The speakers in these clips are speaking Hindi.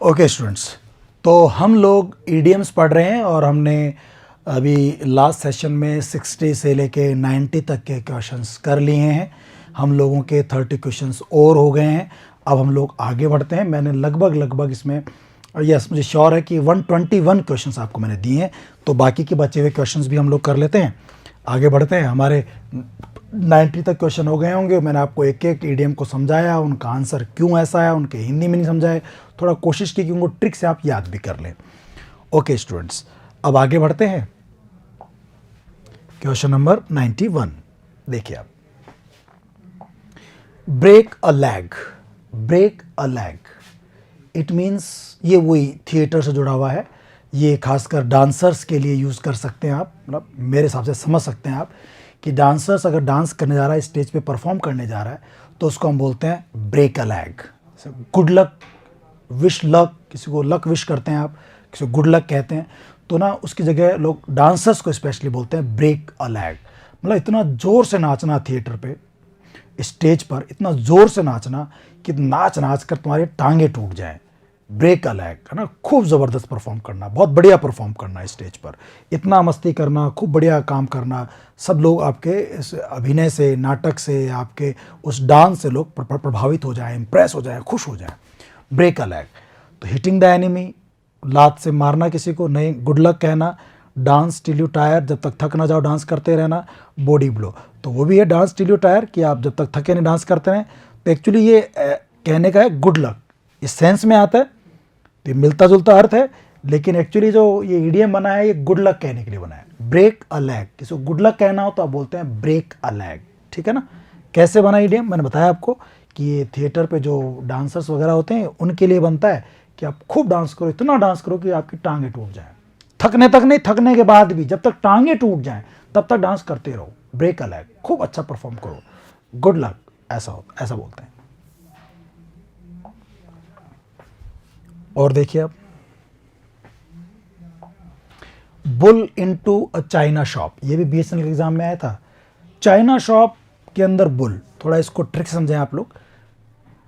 ओके स्टूडेंट्स, तो हम लोग ईडियम्स पढ़ रहे हैं और हमने अभी लास्ट सेशन में 60 से लेके 90 तक के क्वेश्चंस कर लिए हैं। हम लोगों के 30 क्वेश्चंस और हो गए हैं। अब हम लोग आगे बढ़ते हैं। मैंने लगभग इसमें यस मुझे श्योर है कि 121 क्वेश्चंस आपको मैंने दिए हैं, तो बाकी के बचे हुए क्वेश्चंस भी हम लोग कर लेते हैं। आगे बढ़ते हैं। हमारे 90 तक क्वेश्चन हो गए होंगे। मैंने आपको एक एक ईडियम को समझाया, उनका आंसर क्यों ऐसा है, उनके हिंदी में नहीं समझाए, थोड़ा कोशिश की कि उनको ट्रिक से आप याद भी कर लें। ओके स्टूडेंट्स, अब आगे बढ़ते हैं। क्वेश्चन नंबर 91 देखिए आप। Break a leg, break a leg it means, ये वही थिएटर से जुड़ा हुआ है। ये खासकर डांसर्स के लिए यूज़ कर सकते हैं आप, मतलब मेरे हिसाब से समझ सकते हैं आप कि डांसर्स अगर डांस करने जा रहा है, स्टेज पे परफॉर्म करने जा रहा है, तो उसको हम बोलते हैं break a leg. Good luck, wish luck, किसी को लक विश करते हैं आप, किसी को गुड लक कहते हैं, तो ना उसकी जगह लोग डांसर्स को स्पेशली बोलते हैं ब्रेक अ लेग। मतलब इतना ज़ोर से नाचना थिएटर पे, स्टेज पर इतना ज़ोर से नाचना कि नाच नाच कर तुम्हारी टांगे टूट जाएं। ब्रेक अ लेग है ना, खूब ज़बरदस्त परफॉर्म करना, बहुत बढ़िया परफॉर्म करना स्टेज पर, इतना मस्ती करना, खूब बढ़िया काम करना, सब लोग आपके इस अभिनय से, नाटक से, आपके उस डांस से लोग प्रभावित हो जाएं, इम्प्रेस हो जाएं, खुश हो जाएं। Break a leg. तो हिटिंग द एनिमी, लात से मारना किसी को, नहीं गुड लक कहना, डांस टिल यू टायर, जब तक थक ना जाओ डांस करते रहना, बॉडी ब्लो, तो वो भी है डांस टिल यू टायर कि आप जब तक थके नहीं डांस करते रहें। तो एक्चुअली ये कहने का है गुड लक, इस सेंस में आता है, तो मिलता जुलता अर्थ है, लेकिन एक्चुअली जो ये ईडियम बना है ये गुड लक कहने के लिए बना है। ब्रेक अ लेग, किसी को गुड लक कहना हो तो आप बोलते हैं ब्रेक अ लेग, ठीक है ना। कैसे बना ईडियम, मैंने बताया आपको कि ये थिएटर पे जो डांसर्स वगैरह होते हैं उनके लिए बनता है कि आप खूब डांस करो, इतना डांस करो कि आपकी टांगे टूट जाए, थकने तक नहीं, थकने के बाद भी जब तक टांगे टूट जाए तब तक डांस करते रहो। ब्रेक अ लेग, खूब अच्छा परफॉर्म करो, गुड लक, ऐसा बोलते हैं। और देखिए अब, bull into a China shop, ये भी बीएसएनएल एग्जाम में आया था। चाइना शॉप के अंदर बुल, थोड़ा इसको ट्रिक समझें आप लोग।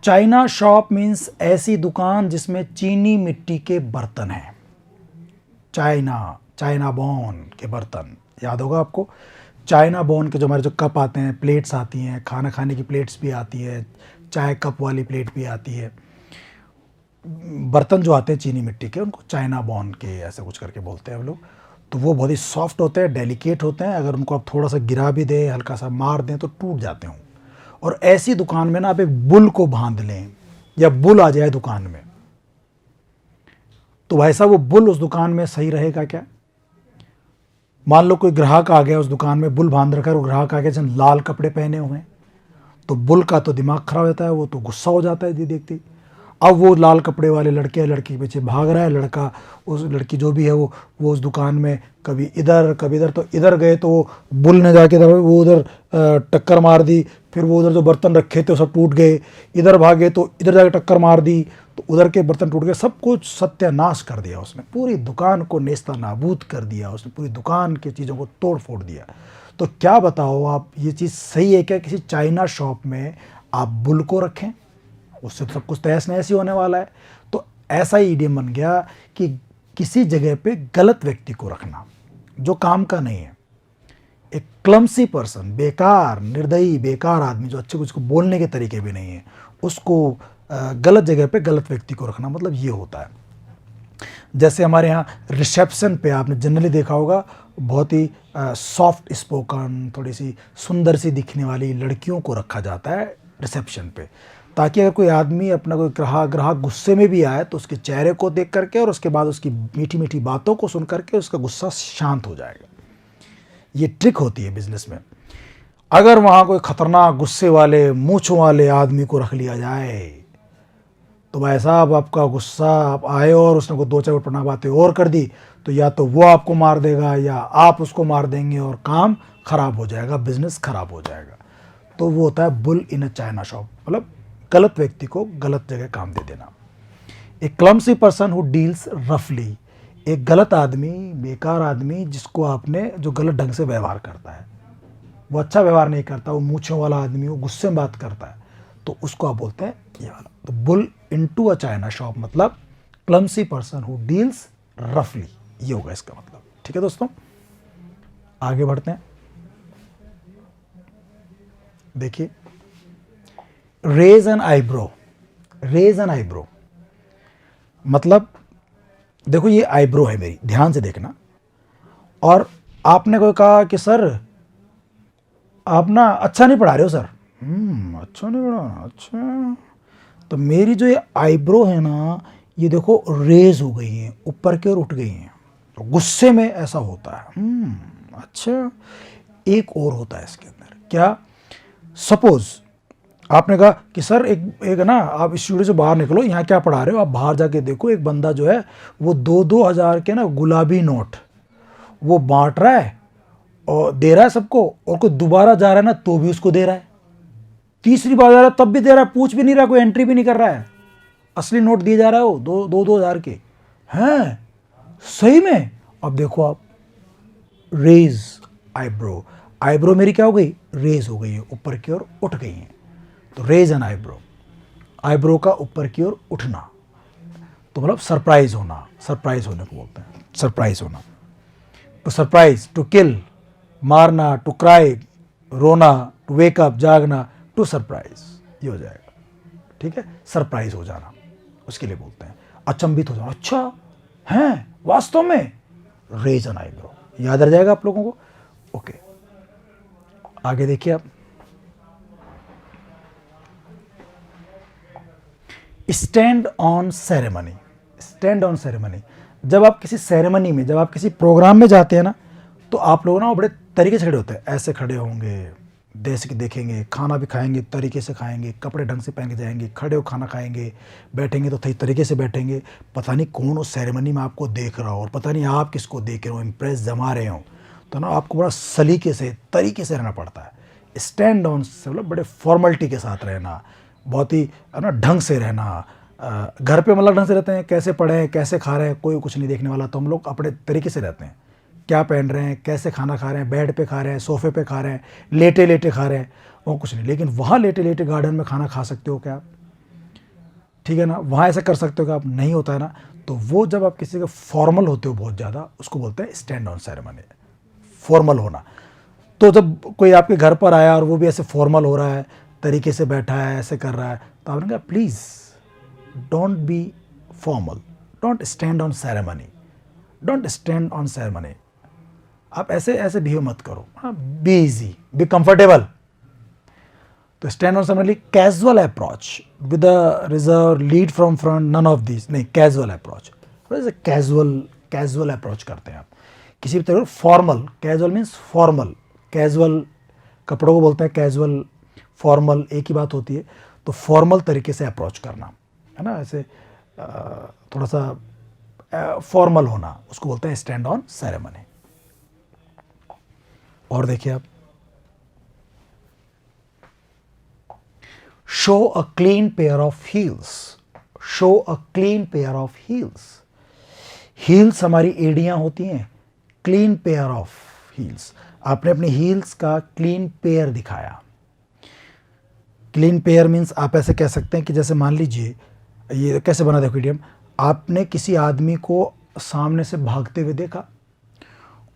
चाइना शॉप मीन्स ऐसी दुकान जिसमें चीनी मिट्टी के बर्तन हैं। चाइना बोन के बर्तन याद होगा आपको। चाइना बोन के जो हमारे जो कप आते हैं, प्लेट्स आती हैं, खाना खाने की प्लेट्स भी आती है, चाय कप वाली प्लेट भी आती है, बर्तन जो आते हैं चीनी मिट्टी के, उनको चाइना बोन के ऐसे कुछ करके बोलते हैं हम लोग। तो वो बहुत ही सॉफ्ट होते हैं, डेलिकेट होते हैं, अगर उनको आप थोड़ा सा गिरा भी दें, हल्का सा मार दें तो टूट जाते हों। और ऐसी दुकान में ना आप एक बुल को बांध लें या बुल आ जाए दुकान में, तो वैसा वो बुल उस दुकान में सही रहेगा क्या। मान लो कोई ग्राहक आ गया उस दुकान में, बुल बांध रखा है, वो ग्राहक आ गया जिसने लाल कपड़े पहने हुए हैं, तो बुल का तो दिमाग खराब होता है, वो तो गुस्सा हो जाता है जी देखती। अब वो लाल कपड़े वाले लड़के या लड़की के पीछे भाग रहा है, लड़का उस लड़की जो भी है वो उस दुकान में कभी इधर कभी इधर, तो इधर गए तो वो बुल ने जाके वो उधर टक्कर मार दी, फिर वो उधर जो बर्तन रखे थे वो सब टूट गए, इधर भागे तो इधर जाके टक्कर मार दी, तो उधर के बर्तन टूट गए, सब कुछ सत्यानाश कर दिया उसने, पूरी दुकान को नेस्ता नाबूद कर दिया उसने, पूरी दुकान की चीज़ों को तोड़ फोड़ दिया। तो क्या बताओ आप, ये चीज़ सही है क्या किसी चाइना शॉप में आप बुल को रखें, उससे सब कुछ तहस नहस ही होने वाला है। तो ऐसा ही ईडियम बन गया कि किसी जगह पे गलत व्यक्ति को रखना जो काम का नहीं है, एक क्लमसी पर्सन, बेकार निर्दयी बेकार आदमी जो अच्छे कुछ को बोलने के तरीके भी नहीं है, उसको गलत जगह पे गलत व्यक्ति को रखना, मतलब ये होता है। जैसे हमारे यहाँ रिसेप्शन पे आपने जनरली देखा होगा, बहुत ही सॉफ्ट स्पोकन, थोड़ी सी सुंदर सी दिखने वाली लड़कियों को रखा जाता है रिसेप्शन पे, ताकि अगर कोई आदमी अपना कोई ग्राहक गुस्से में भी आए तो उसके चेहरे को देख करके और उसके बाद उसकी मीठी मीठी बातों को सुन करके उसका गुस्सा शांत हो जाएगा। ये ट्रिक होती है बिजनेस में। अगर वहाँ कोई खतरनाक गुस्से वाले मूंछों वाले आदमी को रख लिया जाए तो भाई साहब आपका गुस्सा, आप आए और उसने को दो चार उठपना बातें और कर दी, तो या तो वो आपको मार देगा या आप उसको मार देंगे और काम खराब हो जाएगा, बिजनेस खराब हो जाएगा। तो वो होता है bull in a China shop, मतलब गलत व्यक्ति को गलत जगह काम दे देना। एक क्लमसी पर्सन हु डील्स रफली, एक गलत आदमी, बेकार आदमी जिसको आपने, जो गलत ढंग से व्यवहार करता है, वो अच्छा व्यवहार नहीं करता, वो मूंछों वाला आदमी, वो गुस्से में बात करता है, तो उसको आप बोलते हैं ये वाला। तो bull into a China shop मतलब क्लमसी पर्सन हु डील्स रफली, ये होगा इसका मतलब। ठीक है दोस्तों, आगे बढ़ते हैं। देखिए, raise an eyebrow, raise an eyebrow मतलब देखो ये आईब्रो है मेरी, ध्यान से देखना, और आपने कोई कहा कि सर आप ना अच्छा नहीं पढ़ा रहे हो सर। अच्छा नहीं पढ़ा, अच्छा। तो मेरी जो ये आईब्रो है ना, ये देखो रेज हो गई है, ऊपर की ओर उठ गई हैं, तो गुस्से में ऐसा होता है। अच्छा। एक और होता है इसके अंदर, क्या? सपोज आपने कहा कि सर एक ना, आप स्टूडियो से बाहर निकलो, यहाँ क्या पढ़ा रहे हो, आप बाहर जाके देखो, एक बंदा जो है वो 2-2 हज़ार के ना गुलाबी नोट वो बांट रहा है और दे रहा है सबको, और कोई दोबारा जा रहा है ना तो भी उसको दे रहा है, तीसरी बार जा रहा है तब भी दे रहा है, पूछ भी नहीं रहा, कोई एंट्री भी नहीं कर रहा है, असली नोट दिए जा रहा है वो 2-2 हज़ार के हैं सही में। अब देखो आप, रेज आईब्रो, आईब्रो मेरी क्या हो गई? रेज हो गई है, ऊपर की ओर उठ गई है। तो रेज एन आईब्रो, आईब्रो का ऊपर की ओर उठना, तो मतलब सरप्राइज होना, सरप्राइज होने को बोलते हैं, सरप्राइज होना। टू सरप्राइज, टू किल, मारना, टू क्राई, रोना, टू वेक अप, जागना, टू सरप्राइज, ये हो जाएगा। ठीक है, सरप्राइज हो जाना उसके लिए बोलते हैं, अचंभित हो जाना, अच्छा हैं वास्तव में, रेज एन आईब्रो, याद रह जाएगा आप लोगों को। ओके, आगे देखिए आप, stand on ceremony, stand on ceremony, जब आप किसी सेरेमनी में, जब आप किसी प्रोग्राम में जाते हैं ना, तो आप लोग ना बड़े तरीके से खड़े होते हैं, ऐसे खड़े होंगे, देश के देखेंगे, खाना भी खाएंगे तरीके से खाएंगे, कपड़े ढंग से पहन के जाएंगे, खड़े हो खाना खाएंगे, बैठेंगे तो सही तरीके से बैठेंगे, पता नहीं कौन उस सेरेमनी में आपको देख रहा हो और पता नहीं आप किसको देख रहे हो, इम्प्रेस जमा रहे हो, तो ना आपको बड़ा सलीके से तरीके से रहना पड़ता है। स्टैंड ऑन से मतलब बड़े फॉर्मलिटी के साथ रहना, बहुत ही ना ढंग से रहना। घर पे मतलब ढंग से रहते हैं, कैसे पढ़े हैं, कैसे खा रहे हैं, कोई कुछ नहीं देखने वाला, तो हम लोग अपने तरीके से रहते हैं, क्या पहन रहे हैं, कैसे खाना खा रहे हैं, बेड पे खा रहे हैं, सोफे पे खा रहे हैं, लेटे लेटे खा रहे हैं, वो कुछ नहीं। लेकिन वहाँ लेटे लेटे गार्डन में खाना खा सकते हो क्या आप? ठीक है ना, वहाँ ऐसा कर सकते हो क्या आप? नहीं होता है ना। तो वो जब आप किसी का फॉर्मल होते हो बहुत ज़्यादा, उसको बोलते हैं स्टैंड ऑन सेरेमनी, फॉर्मल होना। तो जब कोई आपके घर पर आया और वो भी ऐसे फॉर्मल हो रहा है, तरीके से बैठा है, ऐसे कर रहा है, तो आपने कहा please don't be formal, don't stand on ceremony, don't stand on ceremony, आप ऐसे ऐसे बिहेव मत करो, हाँ, बी इजी, बी कंफर्टेबल। तो stand on ceremony, casual approach with a reserve, lead from front, none of this, नहीं, कैजुअल अप्रोच, कैजुअल अप्रोच करते हैं आप किसी भी तरह। Formal, casual means formal, casual कपड़ों को बोलते हैं कैजुअल, फॉर्मल एक ही बात होती है। तो फॉर्मल तरीके से अप्रोच करना है ना, ऐसे थोड़ा सा फॉर्मल होना, उसको बोलते हैं स्टैंड ऑन सेरेमनी। और देखिए आप, show a clean pair of heels, show a clean pair of heels, heels हमारी एड़ियां होती हैं, क्लीन पेयर ऑफ हील्स, आपने अपनी हील्स का क्लीन पेयर दिखाया। क्लीन पेयर मीन्स आप ऐसे कह सकते हैं कि जैसे मान लीजिए, ये कैसे बना देखो इडियम, आपने किसी आदमी को सामने से भागते हुए देखा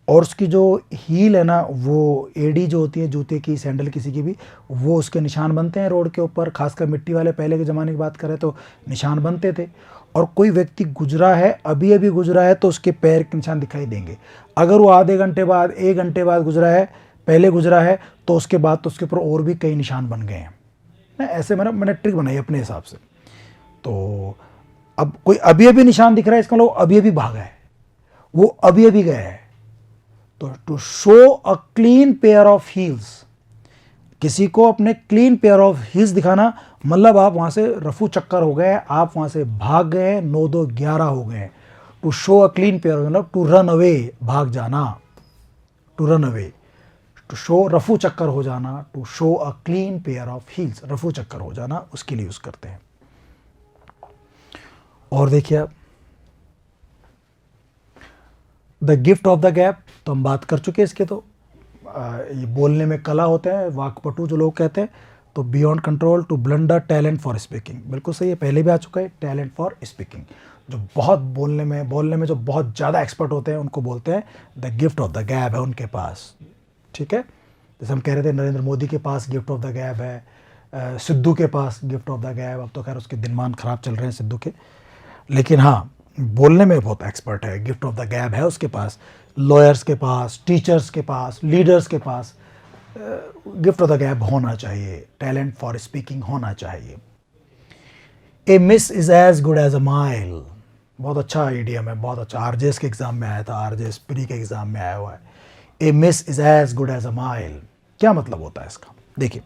और उसकी जो हील है ना, वो एड़ी जो होती है जूते की, सैंडल किसी की भी, वो उसके निशान बनते हैं रोड के ऊपर, खासकर मिट्टी वाले पहले के ज़माने की बात करें तो निशान बनते थे। और कोई व्यक्ति गुजरा है, अभी अभी गुजरा है, तो उसके पैर के निशान दिखाई देंगे। अगर वो आधे घंटे बाद, 1 घंटे बाद गुजरा है, पहले गुजरा है, तो उसके बाद तो उसके ऊपर और भी कई निशान बन गए हैं ना। ऐसे मैंने ट्रिक बनाई अपने हिसाब से। तो अब कोई अभी अभी निशान दिख रहा है, इसका मतलब अभी अभी भागा है, वो अभी अभी गया है। तो to show a clean pair of heels, किसी को अपने क्लीन पेयर ऑफ हील्स दिखाना, मतलब आप वहां से रफू चक्कर हो गए, आप वहां से भाग गए, 9-2-11 हो गए। To show a clean pair मतलब टू रन अवे, भाग जाना, to run away, to show रफू चक्कर हो जाना, to show a clean pair of heels, रफू चक्कर हो जाना, उसके लिए यूज करते हैं। और देखिए आप, the gift of the gap, तो हम बात कर चुके हैं इसके। तो ये बोलने में कला होता है, वाक्पटु जो लोग कहते हैं, तो beyond control, to blunder, talent for speaking, बिल्कुल सही है, पहले भी आ चुका है, टैलेंट फॉर स्पीकिंग। जो बहुत बोलने में जो बहुत ज़्यादा एक्सपर्ट होते हैं उनको बोलते हैं द गिफ्ट ऑफ द गैब है उनके पास, ठीक है। जैसे हम कह रहे थे नरेंद्र मोदी के पास गिफ्ट ऑफ द गैब है, सिद्धू के पास गिफ्ट ऑफ द गैब, अब तो खैर उसके दिनमान ख़राब चल रहे हैं सिद्धू के, लेकिन हाँ बोलने में बहुत एक्सपर्ट है, गिफ्ट ऑफ द गैब है उसके पास। लॉयर्स के पास, टीचर्स के पास, लीडर्स के पास गिफ्ट ऑफ द गैब होना चाहिए, टैलेंट फॉर स्पीकिंग होना चाहिए। A miss is as good as a mile, बहुत अच्छा आइडियम है, बहुत अच्छा, आरजेएस के एग्जाम में आया था, आरजेएस प्री के एग्जाम में आया हुआ है। A miss is as good as a mile, क्या मतलब होता है इसका? देखिए,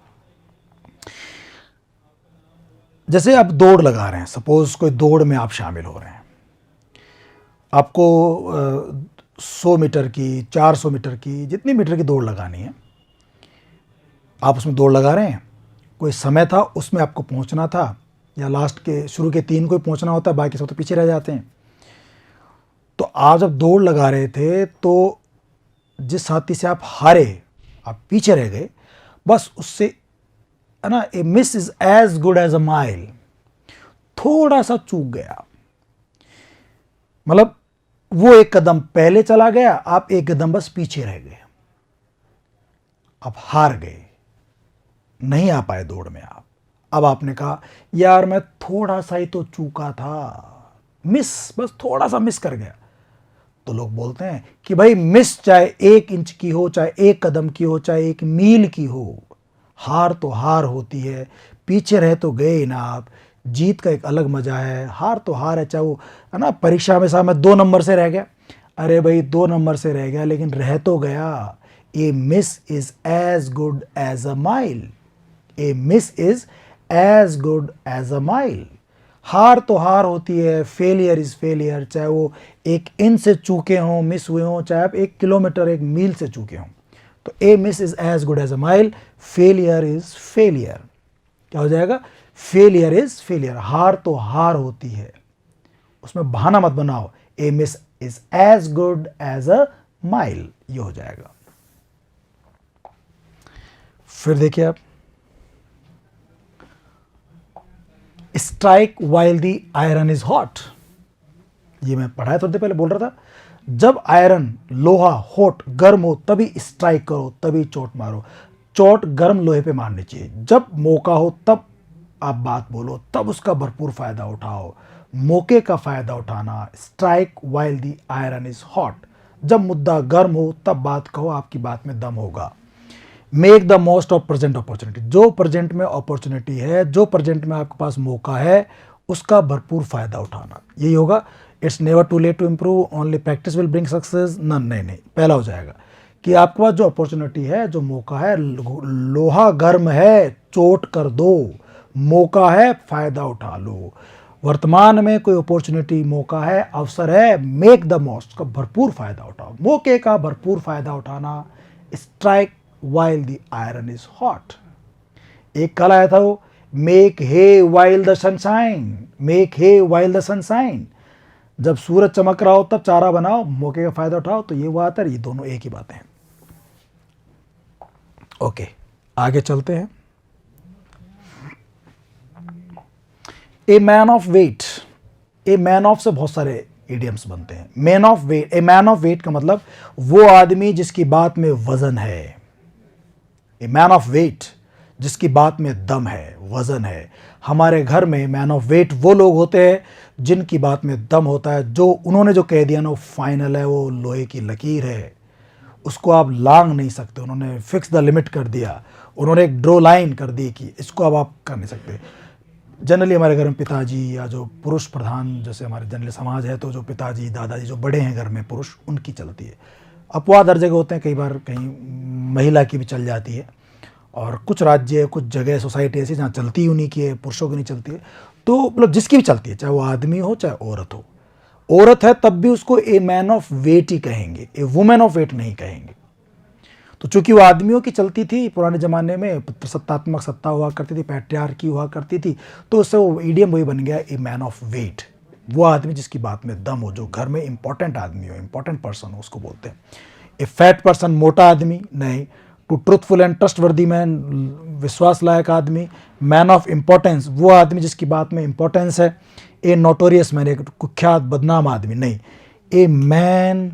जैसे आप दौड़ लगा रहे हैं, सपोज कोई दौड़ में आप शामिल हो रहे हैं, आपको 100 मीटर की, 400 मीटर की, जितनी मीटर की दौड़ लगानी है, आप उसमें दौड़ लगा रहे हैं, कोई समय था उसमें आपको पहुंचना था, या लास्ट के शुरू के 3 को ही पहुंचना होता है, बाकी सब तो पीछे रह जाते हैं। तो आप जब दौड़ लगा रहे थे तो जिस साथी से आप हारे, आप पीछे रह गए, बस उससे, है ना, a miss is as good as a mile, थोड़ा सा चूक गया, मतलब वो एक कदम पहले चला गया, आप एक कदम बस पीछे रह गए, आप हार गए, नहीं आ पाए दौड़ में आप। अब आपने कहा यार मैं थोड़ा सा ही तो चूका था, मिस, बस थोड़ा सा मिस कर गया। तो लोग बोलते हैं कि भाई मिस चाहे 1 इंच की हो, चाहे 1 कदम की हो, चाहे 1 मील की हो, हार तो हार होती है, पीछे रह तो गए ही ना आप। जीत का एक अलग मजा है, हार तो हार है, चाहे वो, है ना, परीक्षा में साहब मैं 2 नंबर से रह गया, अरे भाई 2 नंबर से रह गया लेकिन रह तो गया। A miss is as good as a mile, a miss is as good as a mile. हार तो हार होती है, फेलियर इज फेलियर, चाहे वो 1 इंच से चूके हों, मिस हुए हों, चाहे आप 1 किलोमीटर, 1 मील से चूके हों। तो a miss is as good as a mile, failure is failure, क्या हो जाएगा? फेलियर इज फेलियर, हार तो हार होती है, उसमें बहाना मत बनाओ, a miss is as good as a mile, ये हो जाएगा। फिर देखिए आप, strike while the iron is hot, ये मैं पढ़ाया थोड़ी देर पहले, बोल रहा था जब आयरन, लोहा हॉट, गर्म हो तभी स्ट्राइक करो, तभी चोट मारो। चोट गर्म लोहे पे मारनी चाहिए, जब मौका हो तब आप बात बोलो, तब उसका भरपूर फायदा उठाओ, मौके का फायदा उठाना। Strike while the iron is hot, जब मुद्दा गर्म हो तब बात कहो, आपकी बात में दम होगा। Make the most of present opportunity, जो प्रेजेंट में अपॉर्चुनिटी है, जो प्रेजेंट में आपके पास मौका है, उसका भरपूर फायदा उठाना, यही होगा। It's never too late to improve, only practice will bring success, नहीं, पहला हो जाएगा कि आपके पास जो अपॉर्चुनिटी है, जो मौका है, लोहा गर्म है, चोट कर दो, मौका है, फायदा उठा लो। वर्तमान में कोई अपॉर्चुनिटी, मौका है, अवसर है, मेक द मोस्ट, का भरपूर फायदा उठाओ, मौके का भरपूर फायदा उठाना। Strike while the iron is hot. एक कल आया था वो, make hay while the sunshine, make hay while the sunshine, जब सूरज चमक रहा हो तब चारा बनाओ, मौके का फायदा उठाओ, तो ये बात है, ये दोनों एक ही बातें हैं। ओके, आगे चलते हैं। A man of weight, a man of से बहुत सारे इडियम्स बनते हैं। Man of weight, a man of weight का मतलब वो आदमी जिसकी बात में वजन है। ए मैन ऑफ वेट, जिसकी बात में दम है, वजन है। हमारे घर में मैन ऑफ वेट वो लोग होते हैं जिनकी बात में दम होता है, जो उन्होंने जो कह दिया ना वो फाइनल है, वो लोहे की लकीर है, उसको आप लांग नहीं सकते। उन्होंने फिक्स द लिमिट कर दिया, उन्होंने एक ड्रॉ लाइन कर दी कि इसको अब आप कर नहीं सकते। जनरली हमारे घर में पिताजी या जो पुरुष प्रधान, जैसे हमारे जनरली समाज है, तो जो पिताजी दादाजी जो बड़े हैं घर में पुरुष, उनकी चलती है। अपवाद हर जगह होते हैं, कई बार कहीं महिला की भी चल जाती है, और कुछ राज्य, कुछ जगह, सोसाइटी ऐसी जहाँ चलती उन्हीं की है, पुरुषों की नहीं चलती है। तो मतलब जिसकी भी चलती है, चाहे वो आदमी हो चाहे औरत हो, औरत है तब भी उसको ए मैन ऑफ वेट ही कहेंगे, ए वुमेन ऑफ वेट नहीं कहेंगे। तो चूंकि वो आदमियों की चलती थी पुराने ज़माने में, सत्तात्मक सत्ता हुआ करती थी, पैट्रियार्की हुआ करती थी, तो उससे वो ईडियम वही बन गया, ए मैन ऑफ वेट, वो आदमी जिसकी बात में दम हो, जो घर में इंपॉर्टेंट आदमी हो, इंपॉर्टेंट पर्सन हो, उसको बोलते हैं। ए फैट पर्सन, मोटा आदमी नहीं, too truthful and trustworthy man, विश्वास लायक आदमी, मैन ऑफ इम्पोर्टेंस, वो आदमी जिसकी बात में इम्पोर्टेंस है, ए नोटोरियस मैन, एक कुख्यात बदनाम आदमी नहीं, ए मैन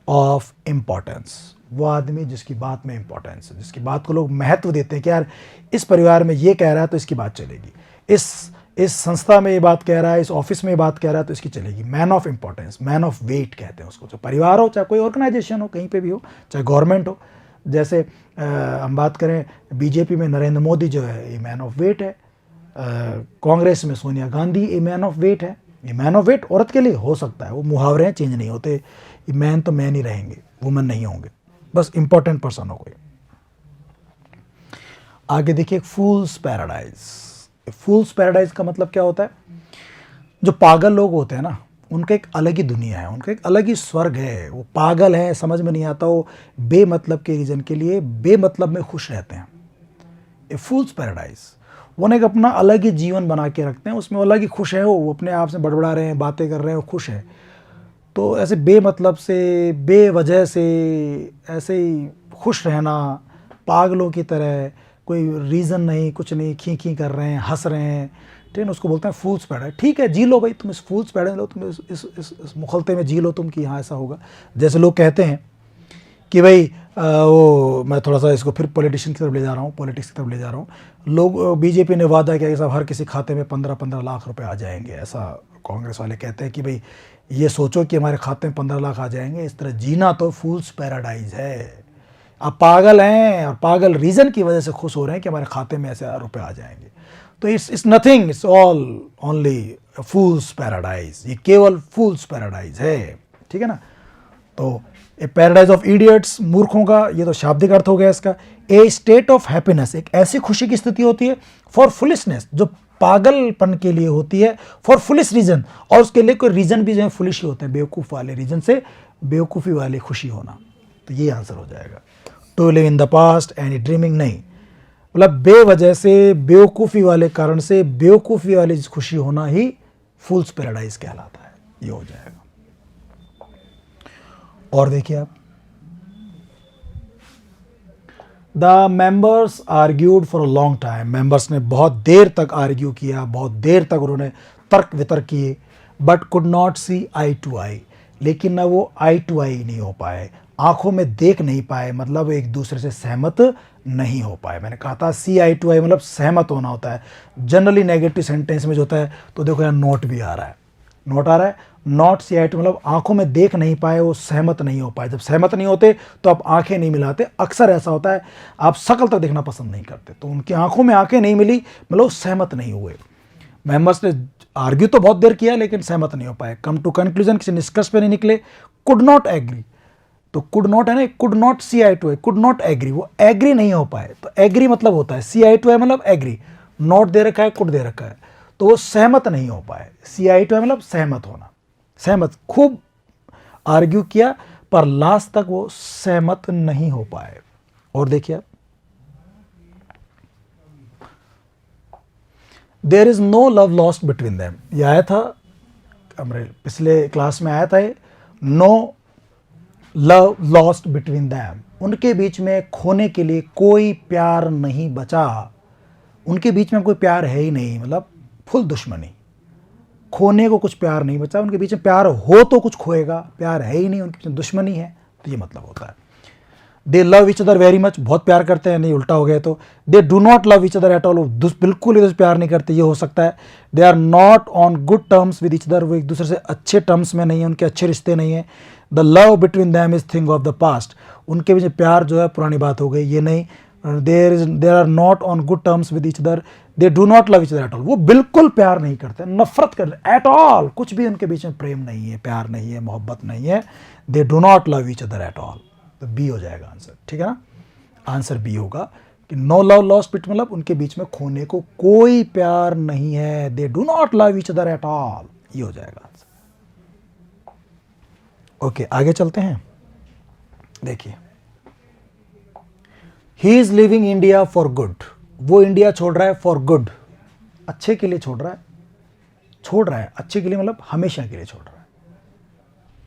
ऑफ इम्पोर्टेंस, वो आदमी जिसकी बात में इम्पोर्टेंस है, जिसकी बात को लोग महत्व देते हैं कि यार इस परिवार में ये कह रहा है तो इसकी बात चलेगी, इस संस्था में ये बात कह रहा है, इस ऑफिस में ये बात कह रहा है तो इसकी चलेगी। Man of importance, man of weight कहते हैं उसको, चाहे परिवार हो, चाहे कोई ऑर्गेनाइजेशन हो, कहीं पे भी हो, चाहे गवर्नमेंट हो। जैसे हम बात करें बीजेपी में नरेंद्र मोदी जो है, ये मैन ऑफ वेट है, कांग्रेस में सोनिया गांधी, ये मैन ऑफ वेट है। ये मैन ऑफ वेट औरत के लिए हो सकता है, वो मुहावरे हैं, चेंज नहीं होते। ये मैन तो मैन ही रहेंगे, वुमन नहीं होंगे, बस इंपॉर्टेंट पर्सन हो कोई। आगे देखिए, फूल्स पैराडाइज। फूल्स पैराडाइज का मतलब क्या होता है? जो पागल लोग होते हैं ना, उनका एक अलग ही दुनिया है, उनका एक अलग ही स्वर्ग है। वो पागल है, समझ में नहीं आता, वो बेमतलब के रीजन के लिए बेमतलब में खुश रहते हैं। ए फूल्स पैराडाइज, वो एक अपना अलग ही जीवन बना के रखते हैं, उसमें अलग ही खुश है, वो अपने आप से बड़बड़ा रहे हैं, बातें कर रहे हैं, वो खुश है। तो ऐसे बेमतलब से, बेवजह से ऐसे ही खुश रहना, पागलों की तरह, कोई रीज़न नहीं, कुछ नहीं, खी खी कर रहे हैं, हंस रहे हैं, ठीक है, उसको बोलते हैं फूल्स पैराडाइज। ठीक है, जी लो भाई, तुम इस फूल्स पैराडाइज लो, तुम इस मुखलते में जी लो तुम कि हाँ ऐसा होगा। जैसे लोग कहते हैं कि भाई वो, मैं थोड़ा सा इसको फिर पॉलिटिशियन की तरफ ले जा रहा हूँ, पॉलिटिक्स की तरफ ले जा रहा हूँ। लोग, बीजेपी ने वादा किया कि साहब हर किसी खाते में 15-15 लाख रुपए आ जाएंगे, ऐसा कांग्रेस वाले कहते हैं कि भाई ये सोचो कि हमारे खाते में 15 लाख आ जाएंगे। इस तरह जीना तो फूल्स पैराडाइज है। आप पागल हैं और पागल रीज़न की वजह से खुश हो रहे हैं कि हमारे खाते में ऐसे रुपए आ जाएंगे। तो it's nothing, it's all only fools paradise. ये केवल फूल्स पैराडाइज है, ठीक है ना। तो ए पैराडाइज ऑफ इडियट्स, मूर्खों का, ये तो शाब्दिक अर्थ हो गया इसका। ए स्टेट ऑफ हैप्पीनेस, एक ऐसी खुशी की स्थिति होती है, फॉर फुलिशनेस, जो पागलपन के लिए होती है, फॉर फुलिश रीजन, और उसके लिए कोई रीजन भी जो है फुलिश ही होते हैं, बेवकूफ़ वाले रीजन से बेवकूफ़ी वाली खुशी होना। तो ये आंसर हो जाएगा। To live in the past and dreaming नहीं, मतलब बेवजह से, बेवकूफ़ी वाले कारण से बेवकूफ़ी वाली खुशी होना ही फूल्स पैराडाइज कहलाता है। ये हो जाएगा। और देखिए आप, the members argued for a long time, members ने बहुत देर तक आर्ग्यू किया, बहुत देर तक उन्होंने तर्क वितर्क किए, but could not see eye to eye, लेकिन ना वो आई टू आई नहीं हो पाए, आंखों में देख नहीं पाए, मतलब एक दूसरे से सहमत नहीं हो पाए। मैंने कहा था सी आई टू आई मतलब सहमत होना होता है। जनरली नेगेटिव सेंटेंस में जो होता है, तो देखो यहाँ नोट भी आ रहा है, नोट आ रहा है, नॉट सी आई टू मतलब आंखों में देख नहीं पाए, वो सहमत नहीं हो पाए। जब सहमत नहीं होते तो आप आंखें नहीं मिलाते। अक्सर ऐसा होता है, आप शक्ल तक देखना पसंद नहीं करते, तो उनकी आंखों में आंखें नहीं मिली, मतलब सहमत नहीं हुए। मेंबर्स ने आर्ग्यू तो बहुत देर किया, लेकिन सहमत नहीं हो पाए। कम टू कंक्लूजन, किसी निष्कर्ष पे नहीं निकले। कुड नॉट एग्री, तो कुड नॉट है ना, could not see eye to eye, could not agree, वो एग्री नहीं हो पाए। तो एग्री मतलब होता है, सी आई टू आई मतलब एग्री, नॉट दे रखा है, कुड दे रखा है, तो वो सहमत नहीं हो पाए। सी आई टू आई मतलब सहमत होना, सहमत, खूब आर्ग्यू किया पर लास्ट तक वो सहमत नहीं हो पाए। और देखिए आप, there is no love lost between them, ये आया था हमारे पिछले क्लास में, आया था ये, no love lost between them, उनके बीच में खोने के लिए कोई प्यार नहीं बचा। उनके बीच में कोई प्यार है ही नहीं, मतलब फुल दुश्मनी, खोने को कुछ प्यार नहीं बचा। उनके बीच में प्यार हो तो कुछ खोएगा, प्यार है ही नहीं, उनके बीच में दुश्मनी है, तो ये मतलब होता है। They love each other very much, बहुत प्यार करते हैं, नहीं उल्टा हो गया तो they do not love each other at all, बिल्कुल ही प्यार नहीं करते, ये हो सकता है। They are not on good terms with each other, वो एक दूसरे से अच्छे टर्म्स में नहीं है, उनके अच्छे रिश्ते नहीं है। The love between them is thing of the past, उनके बीच में प्यार जो है पुरानी बात हो गई, ये नहीं। There are not on good terms with each other, they do not love each other at all, वो बिल्कुल प्यार नहीं करते, नफरत करते एट ऑल, कुछ भी उनके बीच में प्रेम नहीं है, प्यार नहीं है, मोहब्बत नहीं है। दे do not love each other at all, तो बी हो जाएगा आंसर, ठीक है ना। आंसर बी होगा कि नो लव लॉस्ट बिट मतलब उनके बीच में खोने को कोई प्यार नहीं है। दे do not love each other at all, ये हो जाएगा आंसर। ओके, आगे चलते हैं। देखिए, ही is leaving India for good, वो इंडिया छोड़ रहा है फॉर गुड, अच्छे के लिए छोड़ रहा है, अच्छे के लिए मतलब हमेशा के लिए छोड़ रहा है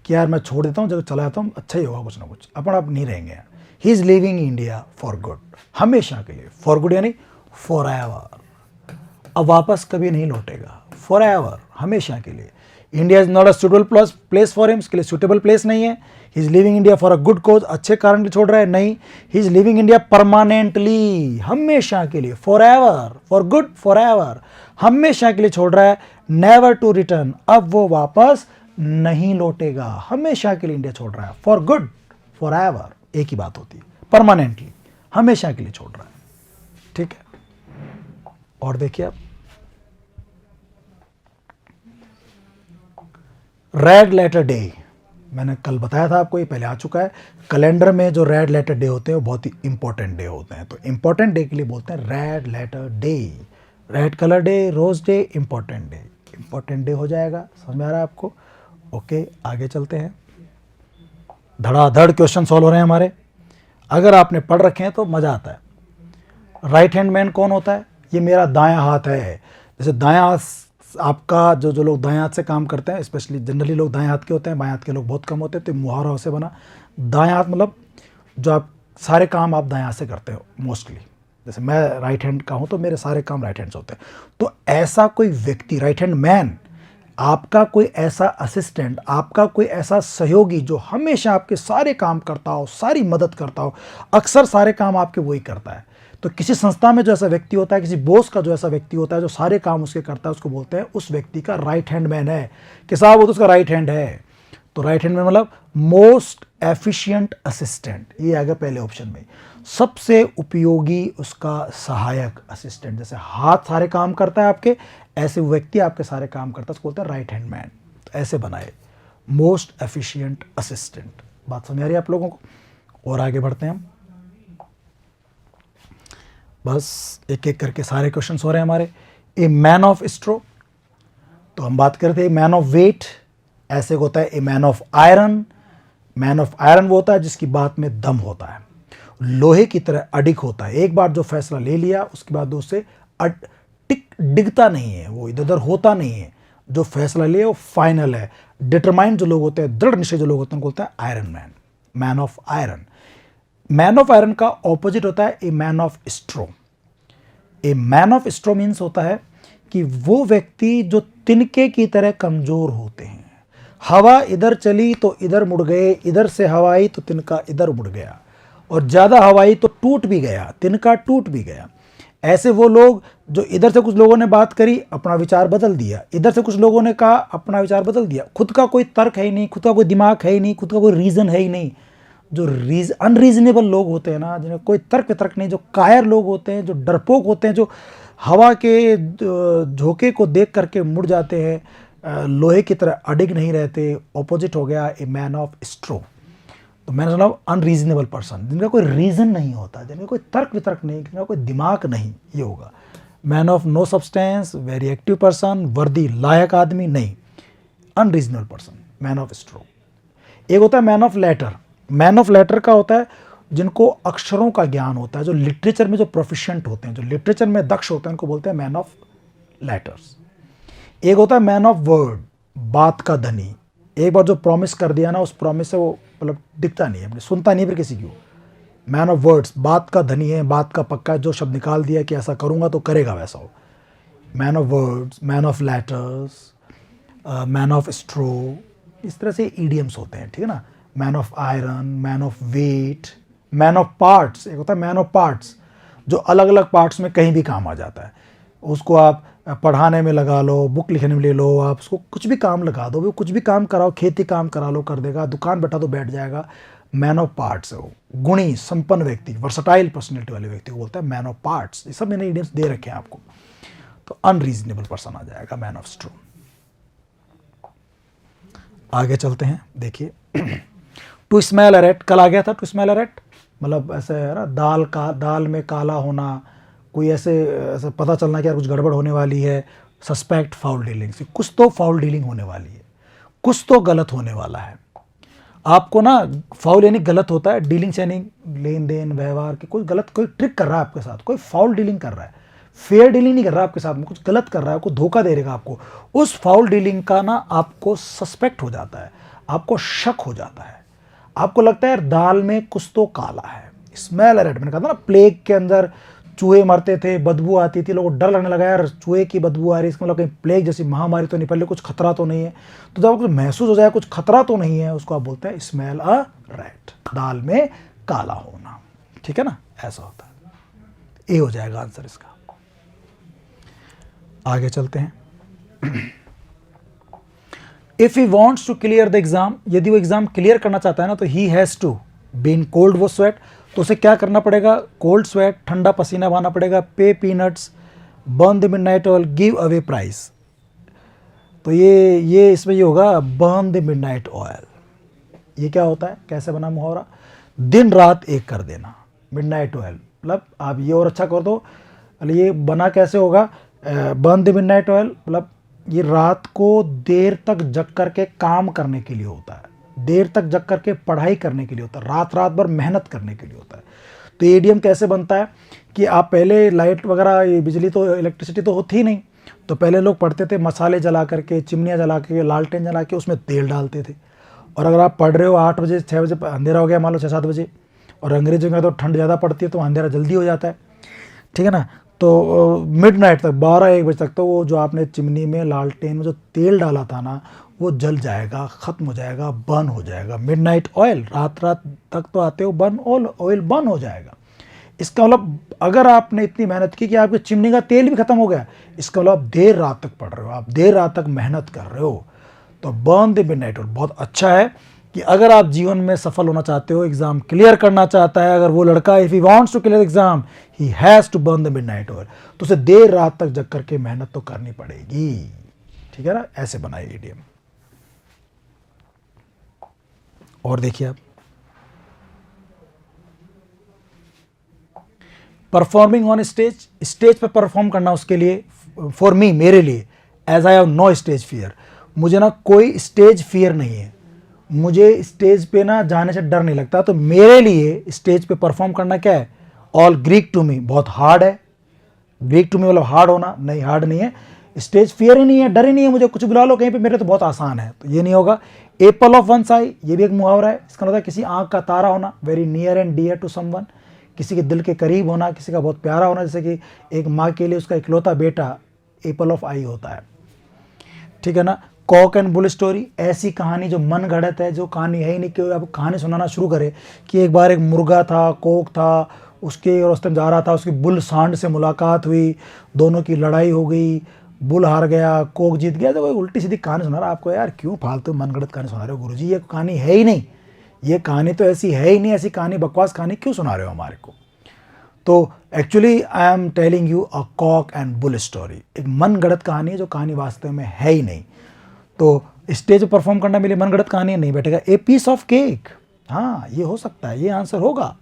कि यार मैं छोड़ देता हूँ, जब चला जाता हूँ, अच्छा ही होगा, कुछ ना कुछ, अपन आप नहीं रहेंगे। ही is leaving India for good, हमेशा के लिए, फॉर गुड यानी फॉर एवर, अब वापस कभी नहीं लौटेगा, फॉर एवर, हमेशा के लिए। India is not a suitable place for him, इसके लिए सुटेबल प्लेस नहीं है। He is leaving India for a good cause, अच्छे कारण के छोड़ रहा है, नहीं। He is leaving India permanently, हमेशा के लिए, for ever, for good, for ever, हमेशा के लिए छोड़ रहा है। नेवर टू रिटर्न, अब वो वापस नहीं लौटेगा, हमेशा के लिए इंडिया छोड़ रहा है। फॉर गुड, फॉर एवर एक ही बात होती है, परमानेंटली, हमेशा के लिए छोड़ रहा है, ठीक है। और देखिए आप, रेड लेटर डे, मैंने कल बताया था आपको, ये पहले आ चुका है। कैलेंडर में जो रेड लेटर डे होते हैं वो बहुत ही इंपॉर्टेंट डे होते हैं, तो इंपॉर्टेंट डे के लिए बोलते हैं red letter day, red colour day, rose day, important day, important day हो जाएगा। समझ में आ रहा है आपको? ओके, आगे चलते हैं। धड़ाधड़ क्वेश्चन सॉल्व हो रहे हैं हमारे, अगर आपने पढ़ रखे हैं तो मज़ा आता है। राइट हैंड मैन कौन होता है? ये मेरा दायां हाथ है। जैसे दायां हाथ आपका, जो लोग दाएं हाथ से काम करते हैं, स्पेशली जनरली लोग दाएं हाथ के होते हैं, बाएं हाथ के लोग बहुत कम होते हैं, तो मुहावरा से बना। दाएं हाथ मतलब जो आप सारे काम आप दाएं हाथ से करते हो मोस्टली, जैसे मैं राइट हैंड का हूँ तो मेरे सारे काम राइट हैंड से होते हैं। तो ऐसा कोई व्यक्ति, राइट हैंड मैन, आपका कोई ऐसा असिस्टेंट, आपका कोई ऐसा सहयोगी जो हमेशा आपके सारे काम करता हो, सारी मदद करता हो, अक्सर सारे काम आपके वही करता है। तो किसी संस्था में जो ऐसा व्यक्ति होता है, किसी बॉस का जो ऐसा व्यक्ति होता है जो सारे काम उसके करता है, उसको बोलते हैं उस व्यक्ति का राइट हैंड मैन है, कि साहब वो तो उसका राइट हैंड है। तो राइट हैंड मैन मतलब मोस्ट एफिशिएंट असिस्टेंट, ये आ गया पहले ऑप्शन में। सबसे उपयोगी उसका सहायक असिस्टेंट, जैसे हाथ सारे काम करता है आपके, ऐसे व्यक्ति आपके सारे काम करता है, उसको बोलते हैं राइट हैंड मैन। तो ऐसे बनाए, मोस्ट एफिशिएंट असिस्टेंट। बात समझ आ रही है आप लोगों को? और आगे बढ़ते हैं हम, बस एक एक करके सारे क्वेश्चन हो रहे हैं हमारे। ए मैन ऑफ स्ट्रो, तो हम बात करते हैं मैन ऑफ वेट, ऐसे होता है a man of iron. Man of iron वो होता है जिसकी बात में दम होता है, लोहे की तरह अडिग होता है, एक बार जो फैसला ले लिया उसके बाद उससे डिगता नहीं है, वो इधर उधर होता नहीं है, जो फैसला ले वो फाइनल है। डिटरमाइंड जो लोग होते हैं, दृढ़ निश्चय जो लोग होते हैं, उनको बोलते हैं iron man, man of iron. Man of iron का ऑपोजिट होता है a man of straw. A man of straw means होता है कि वो व्यक्ति जो तिनके की तरह कमजोर होते हैं, हवा इधर चली तो इधर मुड़ गए, इधर से हवा आई तो तिनका इधर मुड़ गया, और ज़्यादा हवा आई तो टूट भी गया, तिनका टूट भी गया। ऐसे वो लोग जो इधर से कुछ लोगों ने बात करी, अपना विचार बदल दिया, इधर से कुछ लोगों ने कहा, अपना विचार बदल दिया, खुद का कोई तर्क है ही नहीं, खुद का कोई दिमाग है ही नहीं, खुद का कोई रीज़न है ही नहीं। जो अनरीजनेबल लोग होते हैं ना, जिन्हें कोई तर्क नहीं, जो कायर लोग होते हैं, जो डरपोक होते हैं, जो हवा के झोंके को देख करके मुड़ जाते हैं, लोहे की तरह अडिग नहीं रहते, ऑपोजिट हो गया ए मैन ऑफ स्ट्रो। तो मैंने सुना अनरीजनेबल पर्सन, जिनका कोई रीज़न नहीं होता, जिनका कोई तर्क वितर्क नहीं, जिनका कोई दिमाग नहीं, ये होगा। Man of no substance, very active person, worthy लायक आदमी नहीं, unreasonable person, man of straw. एक होता है man of letter. Man of letter का होता है जिनको अक्षरों का ज्ञान होता है, जो लिटरेचर में जो प्रोफिशिएंट होते हैं, जो लिटरेचर में दक्ष होते हैं, उनको बोलते हैं मैन ऑफ लेटर्स। एक होता है मैन ऑफ वर्ड, बात का धनी। एक बार जो प्रॉमिस कर दिया ना, उस प्रॉमिस से वो मतलब दिखता नहीं है, सुनता नहीं फिर किसी की। मैन ऑफ वर्ड्स, बात का धनी है, बात का पक्का है, जो शब्द निकाल दिया कि ऐसा करूँगा तो करेगा वैसा हो। Man of words, man of letters, man of straw, इस तरह से ईडियम्स होते हैं, ठीक है ना। Man of iron, man of weight, man of parts. एक होता है मैन ऑफ पार्ट्स, जो अलग अलग पार्ट्स में कहीं भी काम आ जाता है। उसको आप पढ़ाने में लगा लो, बुक लिखने में ले लो, आप उसको कुछ भी काम लगा दो, वो कुछ भी काम कराओ, खेती काम करा लो, कर देगा, दुकान बैठा तो बैठ जाएगा। मैन ऑफ पार्ट्स है वो, गुणी संपन्न व्यक्ति, वर्सटाइल पर्सनैलिटी वाले व्यक्ति को बोलते हैं मैन ऑफ पार्ट्स। ये सब मैंने इडियम्स दे रखे हैं आपको। तो अनरीजनेबल पर्सन आ जाएगा, मैन ऑफ स्ट्रो। आगे चलते हैं, देखिए टू स्मेल अ रैट, कल आ गया था टू स्मेल अ रैट, मतलब ऐसे है ना, दाल में काला होना, कोई ऐसे पता चलना कि यार कुछ गड़बड़ होने वाली है, सस्पेक्ट फाउल डीलिंग से, कुछ तो फाउल डीलिंग होने वाली है, कुछ तो गलत होने वाला है। आपको ना फाउल यानी गलत होता है, डीलिंग यानी लेन देन व्यवहार की, कोई गलत, कोई ट्रिक कर रहा है आपके साथ, कोई फाउल डीलिंग कर रहा है, फेयर डीलिंग नहीं कर रहा है आपके साथ में, कुछ गलत कर रहा है, आपको धोखा दे देगा आपको। उस फाउल डीलिंग का ना आपको सस्पेक्ट हो जाता है, आपको शक हो जाता है, आपको लगता है यार दाल में कुछ तो काला है, स्मेल रेड, मैंने कहा था ना प्लेग के अंदर चूहे मरते थे, बदबू आती थी, लोगों को डर लगने लगा यार चूहे की बदबू आ रही है, इसका मतलब कहीं प्लेग जैसी महामारी तो नहीं, पहले कुछ खतरा तो नहीं है। तो जब आपको महसूस हो जाए कुछ खतरा तो नहीं है, उसको आप बोलते हैं स्मेल अ रेड, दाल में काला होना, ठीक है ना, ऐसा होता है। ए हो जाएगा आंसर इसका। आगे चलते हैं। If he wants to clear the exam, यदि वो एग्जाम क्लियर करना चाहता है ना, तो he has to be in cold वो स्वेट, तो उसे क्या करना पड़ेगा, कोल्ड स्वेट, ठंडा पसीना बहाना पड़ेगा, पे peanuts, burn the midnight oil, give away price. तो ये इसमें ये होगा बर्न द मिडनाइट ऑयल। ये क्या होता है, कैसे बना मुहावरा, दिन रात एक कर देना, मिडनाइट ऑयल मतलब आप ये और अच्छा कर दो, ये बना कैसे होगा, बर्न द मिडनाइट ऑयल मतलब ये रात को देर तक जग करके काम करने के लिए होता है, देर तक जग करके पढ़ाई करने के लिए होता है, रात रात भर मेहनत करने के लिए होता है। तो ये इडियम कैसे बनता है कि आप पहले लाइट वगैरह, ये बिजली तो इलेक्ट्रिसिटी तो होती ही नहीं, तो पहले लोग पढ़ते थे मसाले जला करके, चिमनियाँ जला के, लालटेन जला के उसमें तेल डालते थे। और अगर आप पढ़ रहे हो 8 बजे 6 बजे अंधेरा हो गया, मान लो 6-7 बजे, और अंग्रेजों में तो ठंड ज़्यादा पड़ती है तो अंधेरा जल्दी हो जाता है, ठीक है ना, तो मिडनाइट तक 12-1 बजे तक तो वो जो आपने चिमनी में लालटेन में जो तेल डाला था ना वो जल जाएगा, ख़त्म हो जाएगा, बर्न हो जाएगा। मिडनाइट ऑयल, रात रात तक तो आते हो बर्न ऑयल बर्न हो जाएगा। इसका मतलब अगर आपने इतनी मेहनत की कि आपकी चिमनी का तेल भी खत्म हो गया, इसका मतलब आप देर रात तक पढ़ रहे हो, आप देर रात तक मेहनत कर रहे हो, तो बर्न द मिडनाइट ऑयल बहुत अच्छा है कि अगर आप जीवन में सफल होना चाहते हो, एग्जाम क्लियर करना चाहता है अगर वो लड़का, if he wants to clear exam he has to burn the midnight oil, तो उसे देर रात तक जग करके मेहनत तो करनी पड़ेगी, ठीक है ना, ऐसे बनाइए इडियम। और देखिए आप, परफॉर्मिंग ऑन स्टेज, स्टेज पर परफॉर्म करना, उसके लिए फॉर मी, मेरे लिए, as I have no stage fear, मुझे ना कोई स्टेज फियर नहीं है, मुझे स्टेज पे ना जाने से डर नहीं लगता, तो मेरे लिए स्टेज पे परफॉर्म करना क्या है, ऑल ग्रीक टू मी, बहुत हार्ड है। ग्रीक टू मी मतलब हार्ड होना, नहीं हार्ड नहीं है, स्टेज फियर ही नहीं है, डर ही नहीं है, मुझे कुछ बुला लो कहीं पे, मेरे तो बहुत आसान है, तो ये नहीं होगा। एपल ऑफ वन आई, ये भी एक मुहावरा है, इसका मतलब है किसी आंख का तारा होना, very near and dear to someone, किसी के दिल के करीब होना, किसी का बहुत प्यारा होना, जैसे कि एक माँ के लिए उसका इकलौता बेटा एपल ऑफ आई होता है, ठीक है ना। कॉक एंड बुल स्टोरी, ऐसी कहानी जो मन गढ़ंत है, जो कहानी है ही नहीं, कि अब कहानी सुनाना शुरू करे कि एक बार एक मुर्गा था, कोक था, उसके रास्ते में जा रहा था, उसकी बुल सांड से मुलाकात हुई, दोनों की लड़ाई हो गई, बुल हार गया, कोक जीत गया, तो वही उल्टी सीधी कहानी सुना रहा आपको, यार क्यों फालतू मन गढ़ंत कहानी सुना रहे हो गुरुजी, ये कहानी है ही नहीं, ये कहानी तो ऐसी है ही नहीं, ऐसी कहानी बकवास कहानी क्यों सुना रहे हो हमारे को। तो actually I am telling you a cock and bull story, एक मन गढ़ंत कहानी है जो कहानी वास्तव में है ही नहीं। तो स्टेज पर परफॉर्म करना मेरे मन गढ़ंत कहानी नहीं बैठेगा। ए पीस ऑफ केक, हाँ ये हो सकता है, ये आंसर होगा।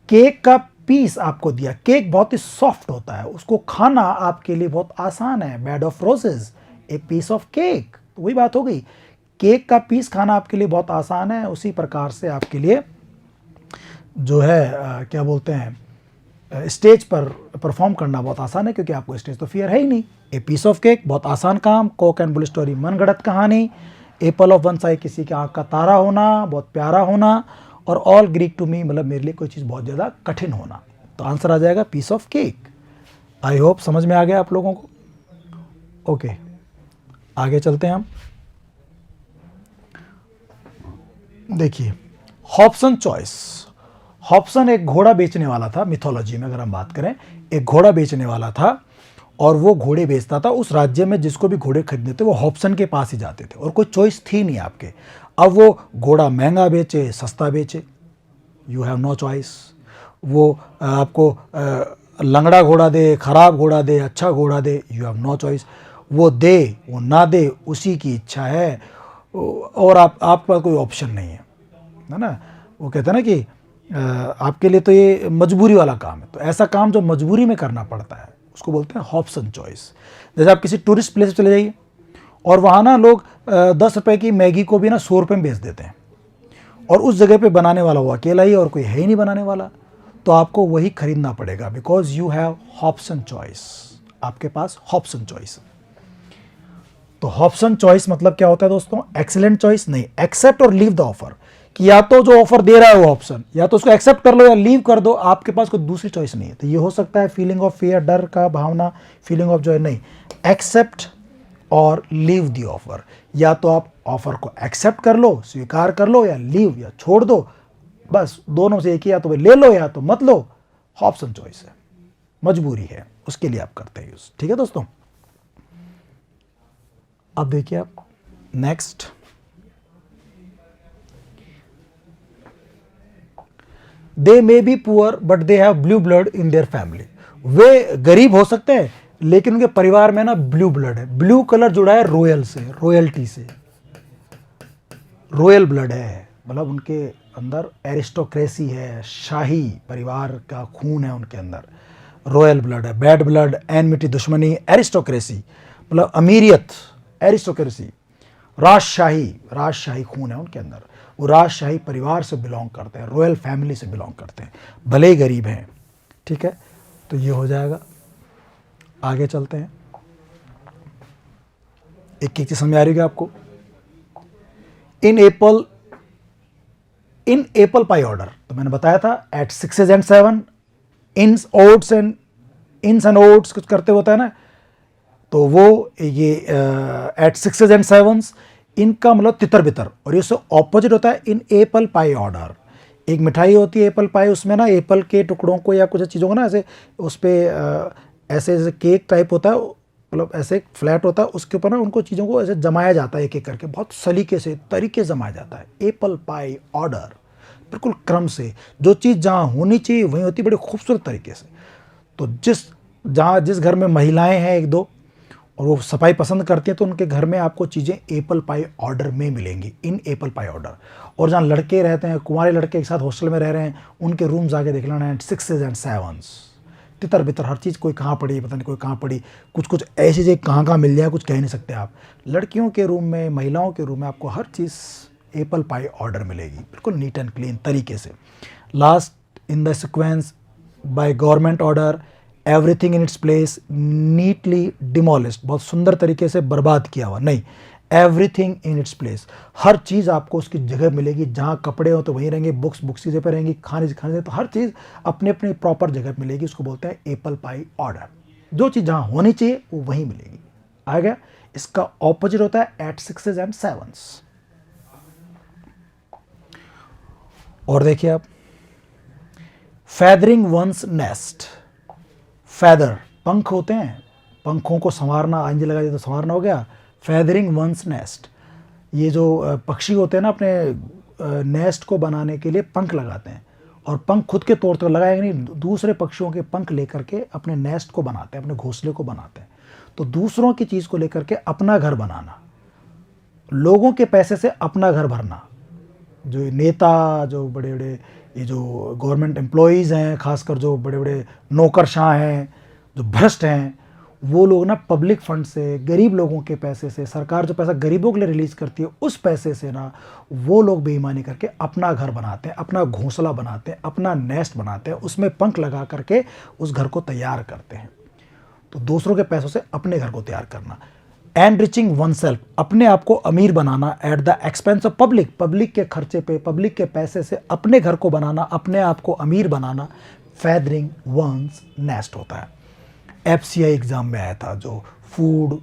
केक का पीस आपको दिया, केक बहुत ही सॉफ्ट होता है, उसको खाना आपके लिए बहुत आसान है, bed of roses, a piece of cake, तो वही बात हो गई, केक का पीस खाना आपके लिए बहुत आसान है, उसी प्रकार से आपके लिए जो है क्या बोलते हैं, स्टेज पर परफॉर्म करना बहुत आसान है, क्योंकि आपको स्टेज तो फियर है ही नहीं। ए पीस ऑफ केक बहुत आसान काम, कॉक एंड बुल स्टोरी मन गढ़ंत कहानी, एपल ऑफ वन आई किसी के आँख का तारा होना, बहुत प्यारा होना, और ऑल ग्रीक टू मी मतलब मेरे लिए कोई चीज़ बहुत ज़्यादा कठिन होना। तो आंसर आ जाएगा piece of cake. I hope समझ में आ गया आप लोगों को। ओके आगे चलते हैं हम। देखिए हॉब्सन चॉइस, हॉब्सन एक घोड़ा बेचने वाला था, मिथोलॉजी में अगर हम बात करें, एक घोड़ा बेचने वाला था, और वो घोड़े बेचता था उस राज्य में, जिसको भी घोड़े खरीदने थे वो हॉब्सन के पास ही जाते थे, और कोई चॉइस थी नहीं आपके। अब वो घोड़ा महंगा बेचे सस्ता बेचे, यू हैव नो चॉइस, वो आपको लंगड़ा घोड़ा दे, खराब घोड़ा दे, अच्छा घोड़ा दे, यू हैव नो चॉइस, वो दे वो ना दे उसी की इच्छा है, और आपका कोई ऑप्शन नहीं है ना। वो कहते हैं ना कि आपके लिए तो ये मजबूरी वाला काम है, तो ऐसा काम जो मजबूरी में करना पड़ता है उसको बोलते हैं हॉब्सन चॉइस। जैसे आप किसी टूरिस्ट प्लेस पे चले जाइए और वहाँ ना लोग 10 रुपए की मैगी को भी ना 100 रुपये में बेच देते हैं, और उस जगह पे बनाने वाला वो अकेला ही और कोई है ही नहीं बनाने वाला, तो आपको वही खरीदना पड़ेगा, because you have Hobson choice, आपके पास हॉब्सन चॉइस। तो हॉब्सन चॉइस मतलब क्या होता है दोस्तों, एक्सीलेंट चॉइस नहीं, एक्सेप्ट और लीव द ऑफर, कि या तो जो ऑफर दे रहा है वो ऑप्शन, या तो उसको एक्सेप्ट कर लो या लीव कर दो, आपके पास कोई दूसरी चॉइस नहीं है। तो ये हो सकता है फीलिंग ऑफ फियर, डर का भावना, फीलिंग ऑफ जॉय, नहीं, एक्सेप्ट और लीव दी ऑफर। या तो आप ऑफर को एक्सेप्ट कर लो, स्वीकार कर लो, या लीव, या छोड़ दो, बस दोनों से एक ही, या तो ले लो या तो मत लो, ऑप्शन चॉइस है, मजबूरी है, उसके लिए आप करते हैं यूज। ठीक है दोस्तों, अब देखिए आप next, they may be poor but they have blue blood in their family. वे गरीब हो सकते हैं लेकिन उनके परिवार में ना ब्लू ब्लड है। ब्लू कलर जुड़ा है रॉयल से, रॉयल्टी से, रॉयल ब्लड है, मतलब उनके अंदर एरिस्टोक्रेसी है, शाही परिवार का खून है उनके अंदर, रॉयल ब्लड है। बैड ब्लड, एनमिटी, दुश्मनी, एरिस्टोक्रेसी मतलब अमीरियत, एरिस्टोक्रेसी, राजशाही, राजशाही खून है उनके अंदर, वो राजशाही परिवार से बिलोंग करते हैं, रॉयल फैमिली से बिलोंग करते हैं, भले ही गरीब हैं। ठीक है, तो ये हो जाएगा। आगे चलते हैं, एक एक चीज समझ आ रही है आपको। इन एप्पल पाई ऑर्डर, तो मैंने बताया था at 6 and 7 ins outs and outs कुछ करते होता है ना, तो वो ये एट 6 and 7 इनका मतलब तितर बितर, और ये ऑपोजिट होता है इन एप्पल पाई ऑर्डर। एक मिठाई होती है एप्पल पाई, उसमें ना एप्पल के टुकड़ों को या कुछ चीज़ों को ना ऐसे उस पर ऐसे जैसे केक टाइप होता है, मतलब ऐसे फ्लैट होता है, उसके ऊपर ना उनको चीज़ों को ऐसे जमाया जाता है, एक एक करके बहुत सलीके से तरीके से जमाया जाता है। एप्पल पाई ऑर्डर, बिल्कुल क्रम से, जो चीज़ जहाँ होनी चाहिए वहीं होती है, बड़े खूबसूरत तरीके से। तो जिस घर में महिलाएं हैं एक दो और वो सफाई पसंद करती हैं, तो उनके घर में आपको चीज़ें एप्पल पाई ऑर्डर में मिलेंगी, इन एप्पल पाई ऑर्डर। और जहाँ लड़के रहते हैं, कुंवारे लड़के एक साथ हॉस्टल में रह रहे हैं, उनके रूम्स आके देख लेना, 6 and 7 तितर बितर हर चीज़, कोई कहाँ पड़ी पता नहीं, कोई कहाँ पड़ी, कुछ ऐसी चीज़ें कहाँ मिल जाए कुछ कह नहीं सकते आप। लड़कियों के रूम में, महिलाओं के रूम में आपको हर चीज़ एप्पल पाई ऑर्डर मिलेगी, बिल्कुल नीट एंड क्लीन तरीके से। Last in the sequence by government order, everything in its place, neatly demolished, बहुत सुंदर तरीके से बर्बाद किया हुआ, नहीं, एवरीथिंग इन इट्स प्लेस, हर चीज़ आपको उसकी जगह मिलेगी। जहाँ कपड़े हो तो वहीं रहेंगे, बुक्स की जगह पर रहेंगी, खाने से, तो हर चीज़ अपने अपने प्रॉपर जगह पर मिलेगी। उसको बोलते हैं एप्पल पाई ऑर्डर। जो चीज़ जहाँ होनी चाहिए वो वहीं मिलेगी। आ गया, इसका ऑपोजिट होता है एट 6 and 7। और देखिए आप, फेदरिंग वंस नेस्ट, फेदर पंख होते हैं, पंखों को संवारना, आंजी लगा दिया तो संवारना हो गया। फेदरिंग वंस नेस्ट, ये जो पक्षी होते हैं ना, अपने नेस्ट को बनाने के लिए पंख लगाते हैं, और पंख खुद के तौर पर लगाएंगे नहीं, दूसरे पक्षियों के पंख लेकर के अपने नेस्ट को बनाते हैं, अपने घोंसले को बनाते हैं। तो दूसरों की चीज़ को लेकर के अपना घर बनाना, लोगों के पैसे से अपना घर भरना, जो नेता, जो बड़े बड़े ये जो गवर्नमेंट एम्प्लॉयज़ हैं, खासकर जो बड़े बड़े नौकरशाह हैं, जो भ्रष्ट हैं, वो लोग ना पब्लिक फंड से, गरीब लोगों के पैसे से, सरकार जो पैसा गरीबों के लिए रिलीज़ करती है उस पैसे से ना वो लोग बेईमानी करके अपना घर बनाते हैं, अपना घोंसला बनाते हैं, अपना नेस्ट बनाते हैं, उसमें पंख लगा करके उस घर को तैयार करते हैं। तो दूसरों के पैसों से अपने घर को तैयार करना। एनरिचिंग वन सेल्फ, अपने आप को अमीर बनाना at the expense of public, public के खर्चे पे, पब्लिक के पैसे से अपने घर को बनाना, अपने आप को अमीर बनाना, फेदरिंग वंस नेस्ट होता है। FCI एग्ज़ाम में आया था, जो फूड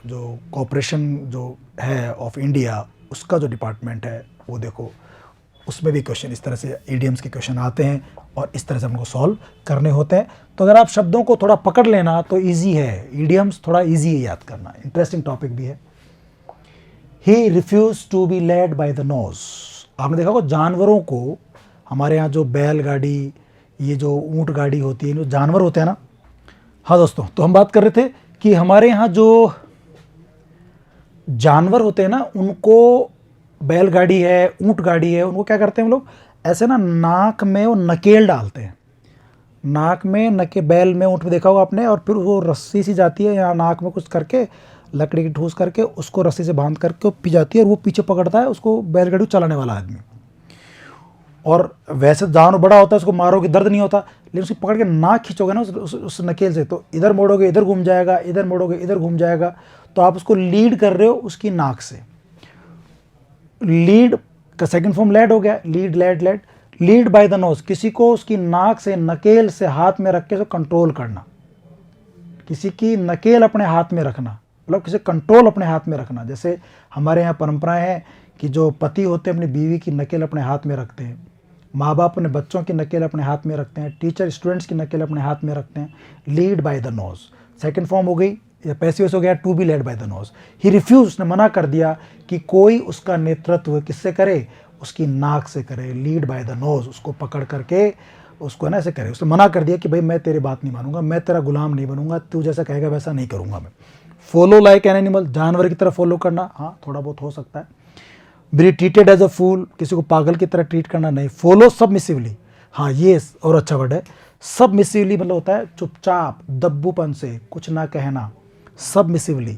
जो कॉरपोरेशन जो है ऑफ इंडिया, उसका जो डिपार्टमेंट है, वो देखो उसमें भी क्वेश्चन इस तरह से ईडियम्स के क्वेश्चन आते हैं और इस तरह से हमको सॉल्व करने होते हैं। तो अगर आप शब्दों को थोड़ा पकड़ लेना तो इजी है, ईडियम्स थोड़ा इजी है याद करना, इंटरेस्टिंग टॉपिक भी है। He refuse to be led by the nose, आपने देखा होगा जानवरों को, हमारे यहाँ जो बैलगाड़ी, ये जो ऊँट गाड़ी होती है, जो जानवर होते हैं ना, हाँ दोस्तों, तो हम बात कर रहे थे कि हमारे यहाँ जो जानवर होते हैं ना, उनको बैलगाड़ी है, ऊँट गाड़ी है, उनको क्या करते हैं हम लोग, ऐसे ना नाक में वो नकेल डालते हैं, नाक में बैल में, ऊँट में देखा होगा आपने, और फिर वो रस्सी सी जाती है यहाँ नाक में कुछ करके, लकड़ी की ठूस करके उसको रस्सी से बांध करके पी जाती है, और वो पीछे पकड़ता है उसको, बैलगाड़ी चलाने वाला आदमी। और वैसे जानवर बड़ा होता है, उसको मारोगे दर्द नहीं होता, लेकिन उसको पकड़ के नाक खींचोगे ना उस नकेल से, तो इधर मोड़ोगे इधर घूम जाएगा, इधर मोड़ोगे इधर घूम जाएगा, तो आप उसको लीड कर रहे हो उसकी नाक से। लीड का सेकंड फॉर्म लेड हो गया, lead led led. Lead by the nose, किसी को उसकी नाक से नकेल से हाथ में रख के कंट्रोल करना, किसी की नकेल अपने हाथ में रखना, मतलब किसी कंट्रोल अपने हाथ में रखना। जैसे हमारे यहाँ परंपराएं हैं कि जो पति होते हैं अपनी बीवी की नकेल अपने हाथ में रखते हैं, माँ बाप अपने बच्चों की नकेल अपने हाथ में रखते हैं, टीचर स्टूडेंट्स की नकेल अपने हाथ में रखते हैं। Lead by the nose second form हो गई, या पैसिव हो गया to be led by the nose. He refuse, उसने मना कर दिया कि कोई उसका नेतृत्व किससे करे, उसकी नाक से करे। लीड बाय द नोज, उसको पकड़ करके उसको ना ऐसे करे। उसने मना कर दिया कि भाई मैं तेरी बात नहीं मानूंगा, मैं तेरा गुलाम नहीं बनूंगा, तू जैसा कहेगा वैसा नहीं करूंगा मैं। फॉलो लाइक एन एनिमल, जानवर की तरह फॉलो करना, हाँ थोड़ा बहुत हो सकता है। बी ट्रीटेड एज अ फूल, किसी को पागल की तरह ट्रीट करना नहीं। फॉलो सबमिसिवली, हाँ ये और अच्छा वर्ड है। सबमिसिवली मतलब होता है चुपचाप, दब्बूपन से, कुछ ना कहना। सबमिसिवली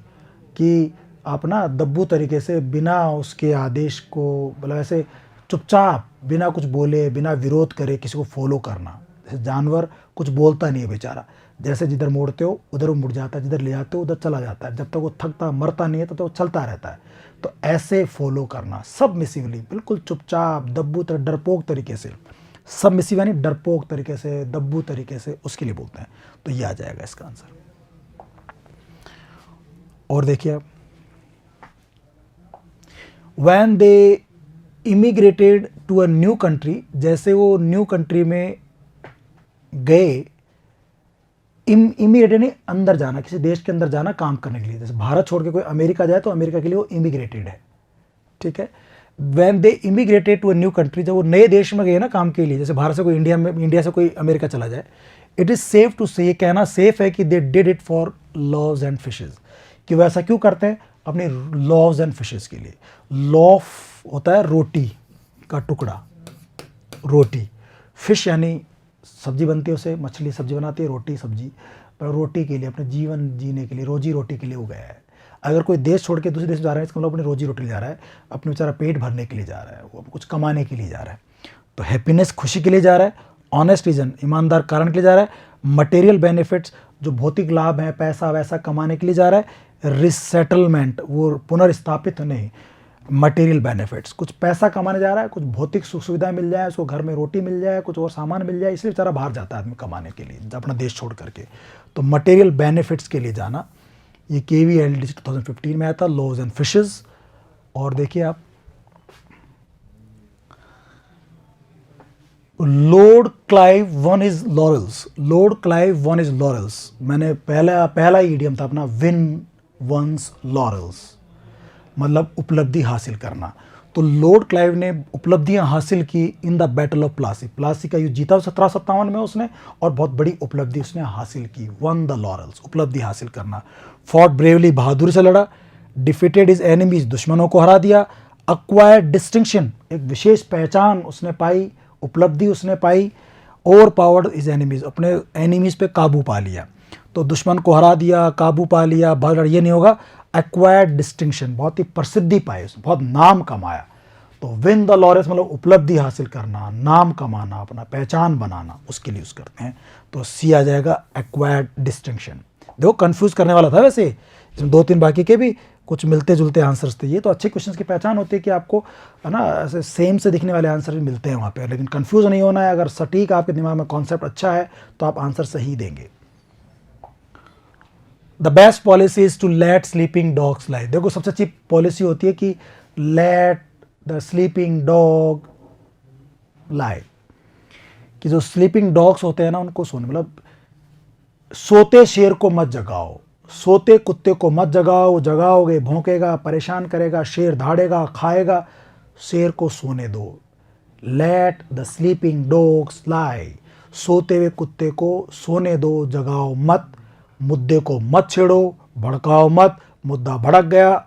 कि आप ना दब्बू तरीके से, बिना उसके आदेश को, मतलब ऐसे चुपचाप बिना कुछ बोले, बिना विरोध करे किसी को फॉलो करना। जैसे जानवर कुछ बोलता नहीं है बेचारा, जैसे जिधर मोड़ते हो उधर वो मुड़ जाता है, जिधर ले जाते हो उधर चला जाता है, जब तक वो थकता मरता नहीं है तब तक वो चलता रहता है। तो ऐसे फॉलो करना, सबमिसिवली, बिल्कुल चुपचाप, दब्बू तरह, डरपोक तरीके से। सबमिसिव यानी डरपोक तरीके से, दब्बू तरीके से, उसके लिए बोलते हैं। तो ये आ जाएगा इसका आंसर। और देखिए आप, when they immigrated to a new country, जैसे वो न्यू कंट्री में गए। इमिग्रेटेड यानी अंदर जाना, किसी देश के अंदर जाना काम करने के लिए। जैसे भारत छोड़ के कोई अमेरिका जाए तो अमेरिका के लिए वो इमिग्रेटेड है, ठीक है। When they immigrated to a new country, जब वो नए देश में गए ना काम के लिए, जैसे भारत से कोई इंडिया में, इंडिया से कोई अमेरिका चला जाए। इट इज़ सेफ टू से, ये कहना सेफ है कि they did it for loaves and fishes, कि वो ऐसा क्यों करते हैं, अपने लॉव्स एंड फिशेज के लिए। लॉफ होता है रोटी का टुकड़ा, रोटी। फिश यानी सब्जी बनती है, उसे मछली सब्जी बनाती है, रोटी सब्जी, पर रोटी के लिए, अपने जीवन जीने के लिए, रोजी रोटी के लिए वो गया है। अगर कोई देश छोड़ के दूसरे देश जा रहा है, इसका मतलब अपनी रोजी रोटी ले जा रहा है, अपने बेचारा पेट भरने के लिए जा रहा है, वो कुछ कमाने के लिए जा रहा है। तो हैप्पीनेस, खुशी के लिए जा रहा है। ऑनेस्ट रीजन, ईमानदार कारण के लिए जा रहा है। मटेरियल बेनिफिट्स, जो भौतिक लाभ है, पैसा वैसा कमाने के लिए जा रहा है। रिसेटलमेंट, वो पुनर्स्थापित नहीं, मटेरियल बेनिफिट्स, कुछ पैसा कमाने जा रहा है, कुछ भौतिक सुख सुविधा मिल जाए, उसको घर में रोटी मिल जाए, कुछ और सामान मिल जाए, इसलिए बेचारा बाहर जाता है आदमी कमाने के लिए, अपना देश छोड़ करके। तो मटेरियल बेनिफिट्स के लिए जाना, ये KVLD 2015 में आया था, लॉज एंड फिशेज। और देखिए आप, Lord Clive one is laurels, Lord Clive one is laurels, मैंने पहला ईडियम था अपना, विन वंस लॉरेल्स, मतलब उपलब्धि हासिल करना। तो लॉर्ड क्लाइव ने उपलब्धियां हासिल की in the battle of Plassey, Plassey का युद्ध जीता 1757 में उसने, और बहुत बड़ी उपलब्धि उसने हासिल की। वन द लॉरेल्स, उपलब्धि हासिल करना। फॉट ब्रेवली, बहादुरी से लड़ा। डिफीटेड हिज एनिमीज, दुश्मनों को हरा दिया। अक्वायर्ड डिस्टिंक्शन, एक विशेष पहचान उसने पाई, उपलब्धि उसने पाई। ओवर पावर्ड हिज एनिमीज, अपने एनिमीज पे काबू पा लिया। तो दुश्मन को हरा दिया, काबू पा लिया, बहुत ये नहीं होगा। एक्वायर्ड डिस्टिंक्शन, बहुत ही प्रसिद्धि पाई उसने, बहुत नाम कमाया। तो विन द लॉरेल्स मतलब उपलब्धि हासिल करना, नाम कमाना, अपना पहचान बनाना, उसके लिए यूज करते हैं। तो सी आ जाएगा एक्वायर्ड डिस्टिंक्शन। देखो कंफ्यूज करने वाला था वैसे, इसमें 2-3 बाकी के भी कुछ मिलते जुलते आंसर्स थे। ये तो अच्छे क्वेश्चंस की पहचान होती है कि आपको, है ना, ऐसे सेम से दिखने वाले आंसर भी मिलते हैं वहाँ पे, लेकिन कंफ्यूज नहीं होना है। अगर सटीक आपके दिमाग में कॉन्सेप्ट अच्छा है तो आप आंसर सही देंगे। The best policy is to let sleeping dogs lie. देखो सबसे अच्छी पॉलिसी होती है कि let the sleeping dog lie, कि जो स्लीपिंग डॉग्स होते हैं ना उनको सोने, मतलब सोते शेर को मत जगाओ, सोते कुत्ते को मत जगाओ, जगाओगे भौंकेगा, परेशान करेगा, शेर धाड़ेगा, खाएगा, शेर को सोने दो। लेट द स्लीपिंग डॉग्स लाई, सोते हुए कुत्ते को सोने दो, जगाओ मत, मुद्दे को मत छेड़ो, भड़काओ मत, मुद्दा भड़क गया,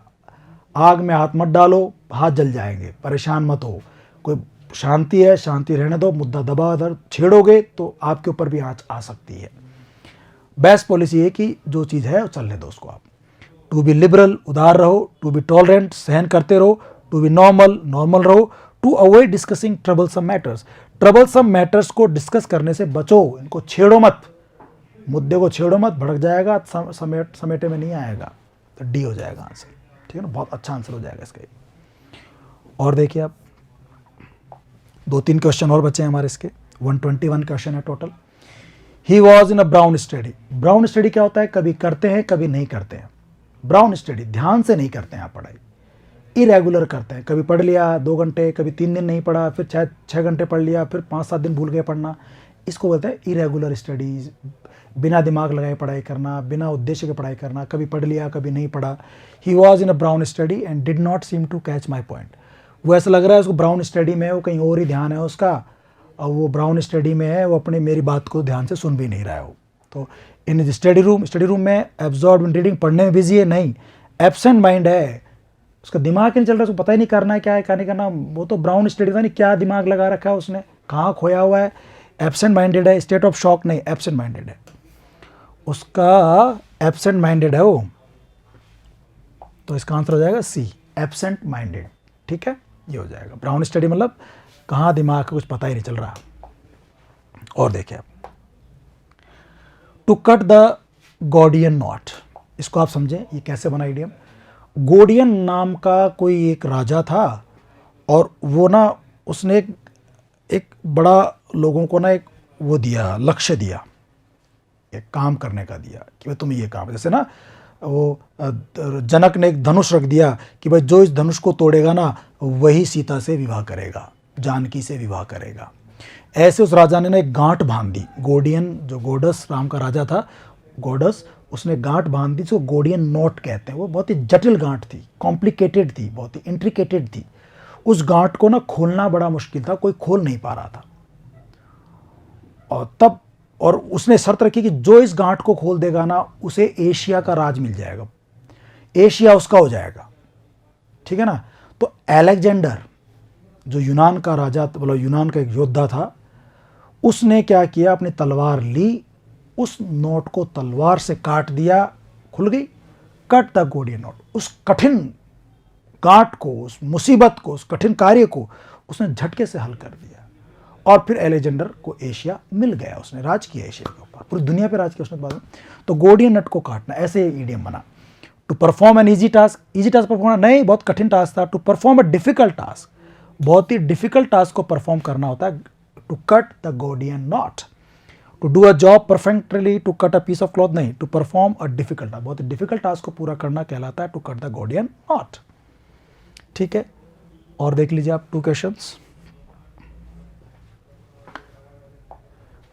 आग में हाथ मत डालो, हाथ जल जाएंगे, परेशान मत हो। कोई शांति है, शांति रहने दो, मुद्दा दबा दर छेड़ोगे तो आपके ऊपर भी आंच आ सकती है। बेस्ट पॉलिसी है कि जो चीज़ है वो चलने दो उसको आप। टू बी लिबरल, उदार रहो। टू बी टॉलरेंट, सहन करते रहो। टू बी नॉर्मल, नॉर्मल रहो। To avoid discussing troublesome matters, troublesome matters को डिस्कस करने से बचो, इनको छेड़ो मत, मुद्दे को छेड़ो मत, भड़क जाएगा, समेटे में नहीं आएगा। तो डी हो जाएगा आंसर, ठीक है ना, बहुत अच्छा आंसर हो जाएगा इसका। और देखिए आप, 2-3 क्वेश्चन और बचे हैं हमारे इसके, 121 क्वेश्चन है total. He was in a brown study. Brown study क्या होता है, कभी करते हैं कभी नहीं करते हैं। ब्राउन स्टडी ध्यान से नहीं करते हैं आप पढ़ाई, इरेगुलर करते हैं, कभी पढ़ लिया 2 घंटे, कभी 3 दिन नहीं पढ़ा, फिर 6 घंटे पढ़ लिया, फिर 5-7 दिन भूल गए पढ़ना। इसको बोलते हैं इरेगुलर स्टडीज़। बिना दिमाग लगाए पढ़ाई करना, बिना उद्देश्य के पढ़ाई करना, कभी पढ़ लिया कभी नहीं पढ़ा। He was in a brown study and did not seem to catch my point. वो ऐसा लग रहा है उसको ब्राउन स्टडी में है, वो कहीं और ही ध्यान है उसका, और वो ब्राउन स्टडी में है, वो अपने मेरी बात को ध्यान से सुन भी नहीं रहा है वो। तो इन स्टडी रूम में एब्जॉर्ब इन रीडिंग, पढ़ने में बिजी है नहीं, एब्सेंट माइंड है, उसका दिमाग नहीं चल रहा, उसको पता ही नहीं करना है क्या है क्या नहीं करना। वो तो ब्राउन स्टडी था, नहीं क्या दिमाग लगा रखा है उसने, कहाँ खोया हुआ है, एब्सेंट माइंडेड है, स्टेट ऑफ शॉक नहीं, एब्सेंट माइंडेड है उसका, एब्सेंट माइंडेड है वो। तो इसका आंसर हो जाएगा सी, एब्सेंट माइंडेड। ठीक है, ये हो जाएगा। ब्राउन स्टडी मतलब कहाँ दिमाग को कुछ पता ही नहीं चल रहा। और देखिए आप, टू कट द गॉडियन नॉट, इसको आप समझें ये कैसे बना इडियम। गोडियन नाम का कोई एक राजा था, और वो ना उसने एक बड़ा लोगों को ना एक वो दिया, लक्ष्य दिया, एक काम करने का दिया कि भाई तुम ये काम, जैसे ना वो जनक ने एक धनुष रख दिया कि भाई जो इस धनुष को तोड़ेगा ना वही सीता से विवाह करेगा, जानकी से विवाह करेगा। ऐसे उस राजा ने ना एक गांठ बांध दी। गोडियन, जो गोडस राम का राजा था, गोडस, उसने गांठ बांध दी, जो गोडियन नॉट कहते हैं। वो बहुत ही जटिल गांठ थी, कॉम्प्लिकेटेड थी, बहुत ही इंट्रिकेटेड थी। उस गांठ को ना खोलना बड़ा मुश्किल था, कोई खोल नहीं पा रहा था। और उसने शर्त रखी कि जो इस गांठ को खोल देगा ना उसे एशिया का राज मिल जाएगा, एशिया उसका हो जाएगा। ठीक है ना। तो अलेक्जेंडर, जो यूनान का राजा, मतलब यूनान का एक योद्धा था, उसने क्या किया, अपनी तलवार ली, उस नोट को तलवार से काट दिया, खुल गई। कट द गोडियन नोट, उस कठिन गांठ को, उस मुसीबत को, उस कठिन कार्य को उसने झटके से हल कर दिया। और फिर अलेक्जेंडर को एशिया मिल गया, उसने राज किया एशिया के ऊपर, पूरी दुनिया पे राज किया उसने बाद में। तो गोडियन नट को काटना, ऐसे ईडियम बना। To perform an easy task, easy task perform नहीं, बहुत कठिन टास्क था। To perform a difficult task, बहुत ही डिफिकल्ट टास्क को परफॉर्म करना होता है। To cut the Gordian knot, to do a job perfectly, to cut a piece of cloth नहीं, to perform a difficult task, बहुत ही डिफिकल्ट टास्क को पूरा करना कहलाता है to cut the Gordian knot. ठीक है, और देख लीजिए आप 2 questions.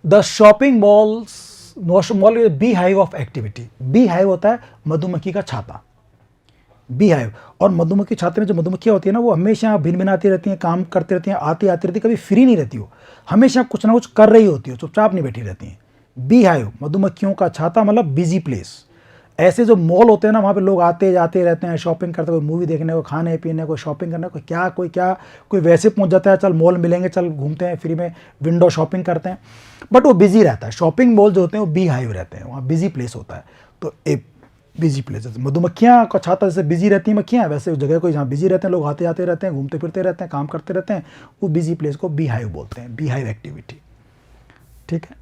The shopping mall is bee hive of activity. Bee hive होता है मधुमक्खी का छाता, बी हाइव। और मधुमक्खी छाते में जो मधुमक्खियाँ होती है ना, वो हमेशा भिन भिनाती रहती हैं, काम करती रहती हैं, आती रहती, कभी फ्री नहीं रहती हो, हमेशा कुछ ना कुछ कर रही होती हो, चुपचाप नहीं बैठी रहती हैं। बी हाइव, मधुमक्खियों का छाता, मतलब बिजी प्लेस। ऐसे जो मॉल होते हैं ना, वहाँ पे लोग आते जाते रहते हैं, शॉपिंग करते, कोई मूवी देखने को, खाने पीने को, शॉपिंग करने को, कोई वैसे पहुँच जाता है, चल मॉल मिलेंगे, चल घूमते हैं फ्री में, विंडो शॉपिंग करते हैं, बट वो बिजी रहता है। शॉपिंग मॉल जो होते हैं वो बी हाइव रहते हैं, वहाँ बिजी प्लेस होता है। तो एक बिजी प्लेस, मधुमक्खियाँ का छाता जैसे बिजी रहती हैं मक्खियाँ, वैसे उस जगह को जहाँ बिजी रहते हैं, लोग आते जाते रहते हैं, घूमते फिरते रहते हैं, काम करते रहते हैं, वो बिजी प्लेस को बी हाइव बोलते हैं, बी हाइव एक्टिविटी। ठीक है,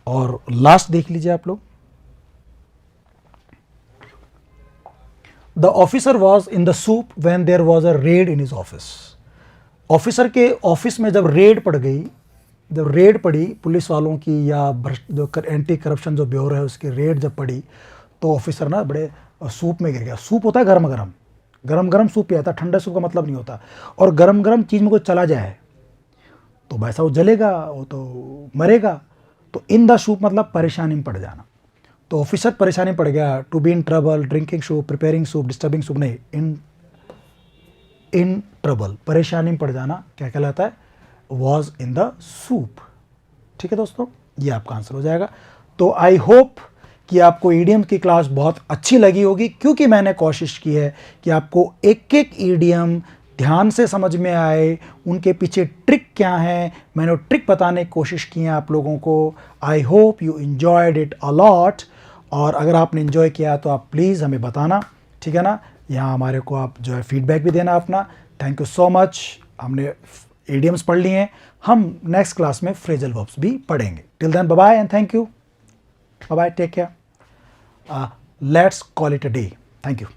और लास्ट देख लीजिए आप लोग। The officer was in the soup when there was a raid in his office. Officer के ऑफिस में जब रेड पड़ी पुलिस वालों की, या जो एंटी करप्शन जो ब्यूरो है उसकी रेड जब पड़ी, तो ऑफिसर ना बड़े सूप में गिर गया। सूप होता है गरम गरम सूप पिया था, ठंडा सूप का मतलब नहीं होता। और गरम गरम चीज़ में कोई चला जाए तो वैसा वो जलेगा, वो तो मरेगा। तो इन द सूप मतलब परेशानी में पड़ जाना। तो ऑफिसर परेशानी पड़ गया। To be in trouble, drinking soup, preparing soup, disturbing soup नहीं, इन ट्रबल, परेशानी में पड़ जाना क्या कहलाता है, वॉज इन द सूप। ठीक है दोस्तों, ये आपका आंसर हो जाएगा। तो आई होप कि आपको ईडियम की क्लास बहुत अच्छी लगी होगी, क्योंकि मैंने कोशिश की है कि आपको एक एक ईडियम ध्यान से समझ में आए, उनके पीछे ट्रिक क्या है, मैंने ट्रिक बताने की कोशिश की है आप लोगों को। I hope you enjoyed it a lot. और अगर आपने एंजॉय किया तो आप प्लीज़ हमें बताना, ठीक है ना। यहाँ हमारे को आप जो है फीडबैक भी देना अपना। Thank you so much. हमने ईडियम्स पढ़ लिए हैं, हम नेक्स्ट क्लास में फ्रेजल वर्ब्स भी पढ़ेंगे। Till then bye bye and thank you. Bye bye, take care. Let's call it a day. Thank you.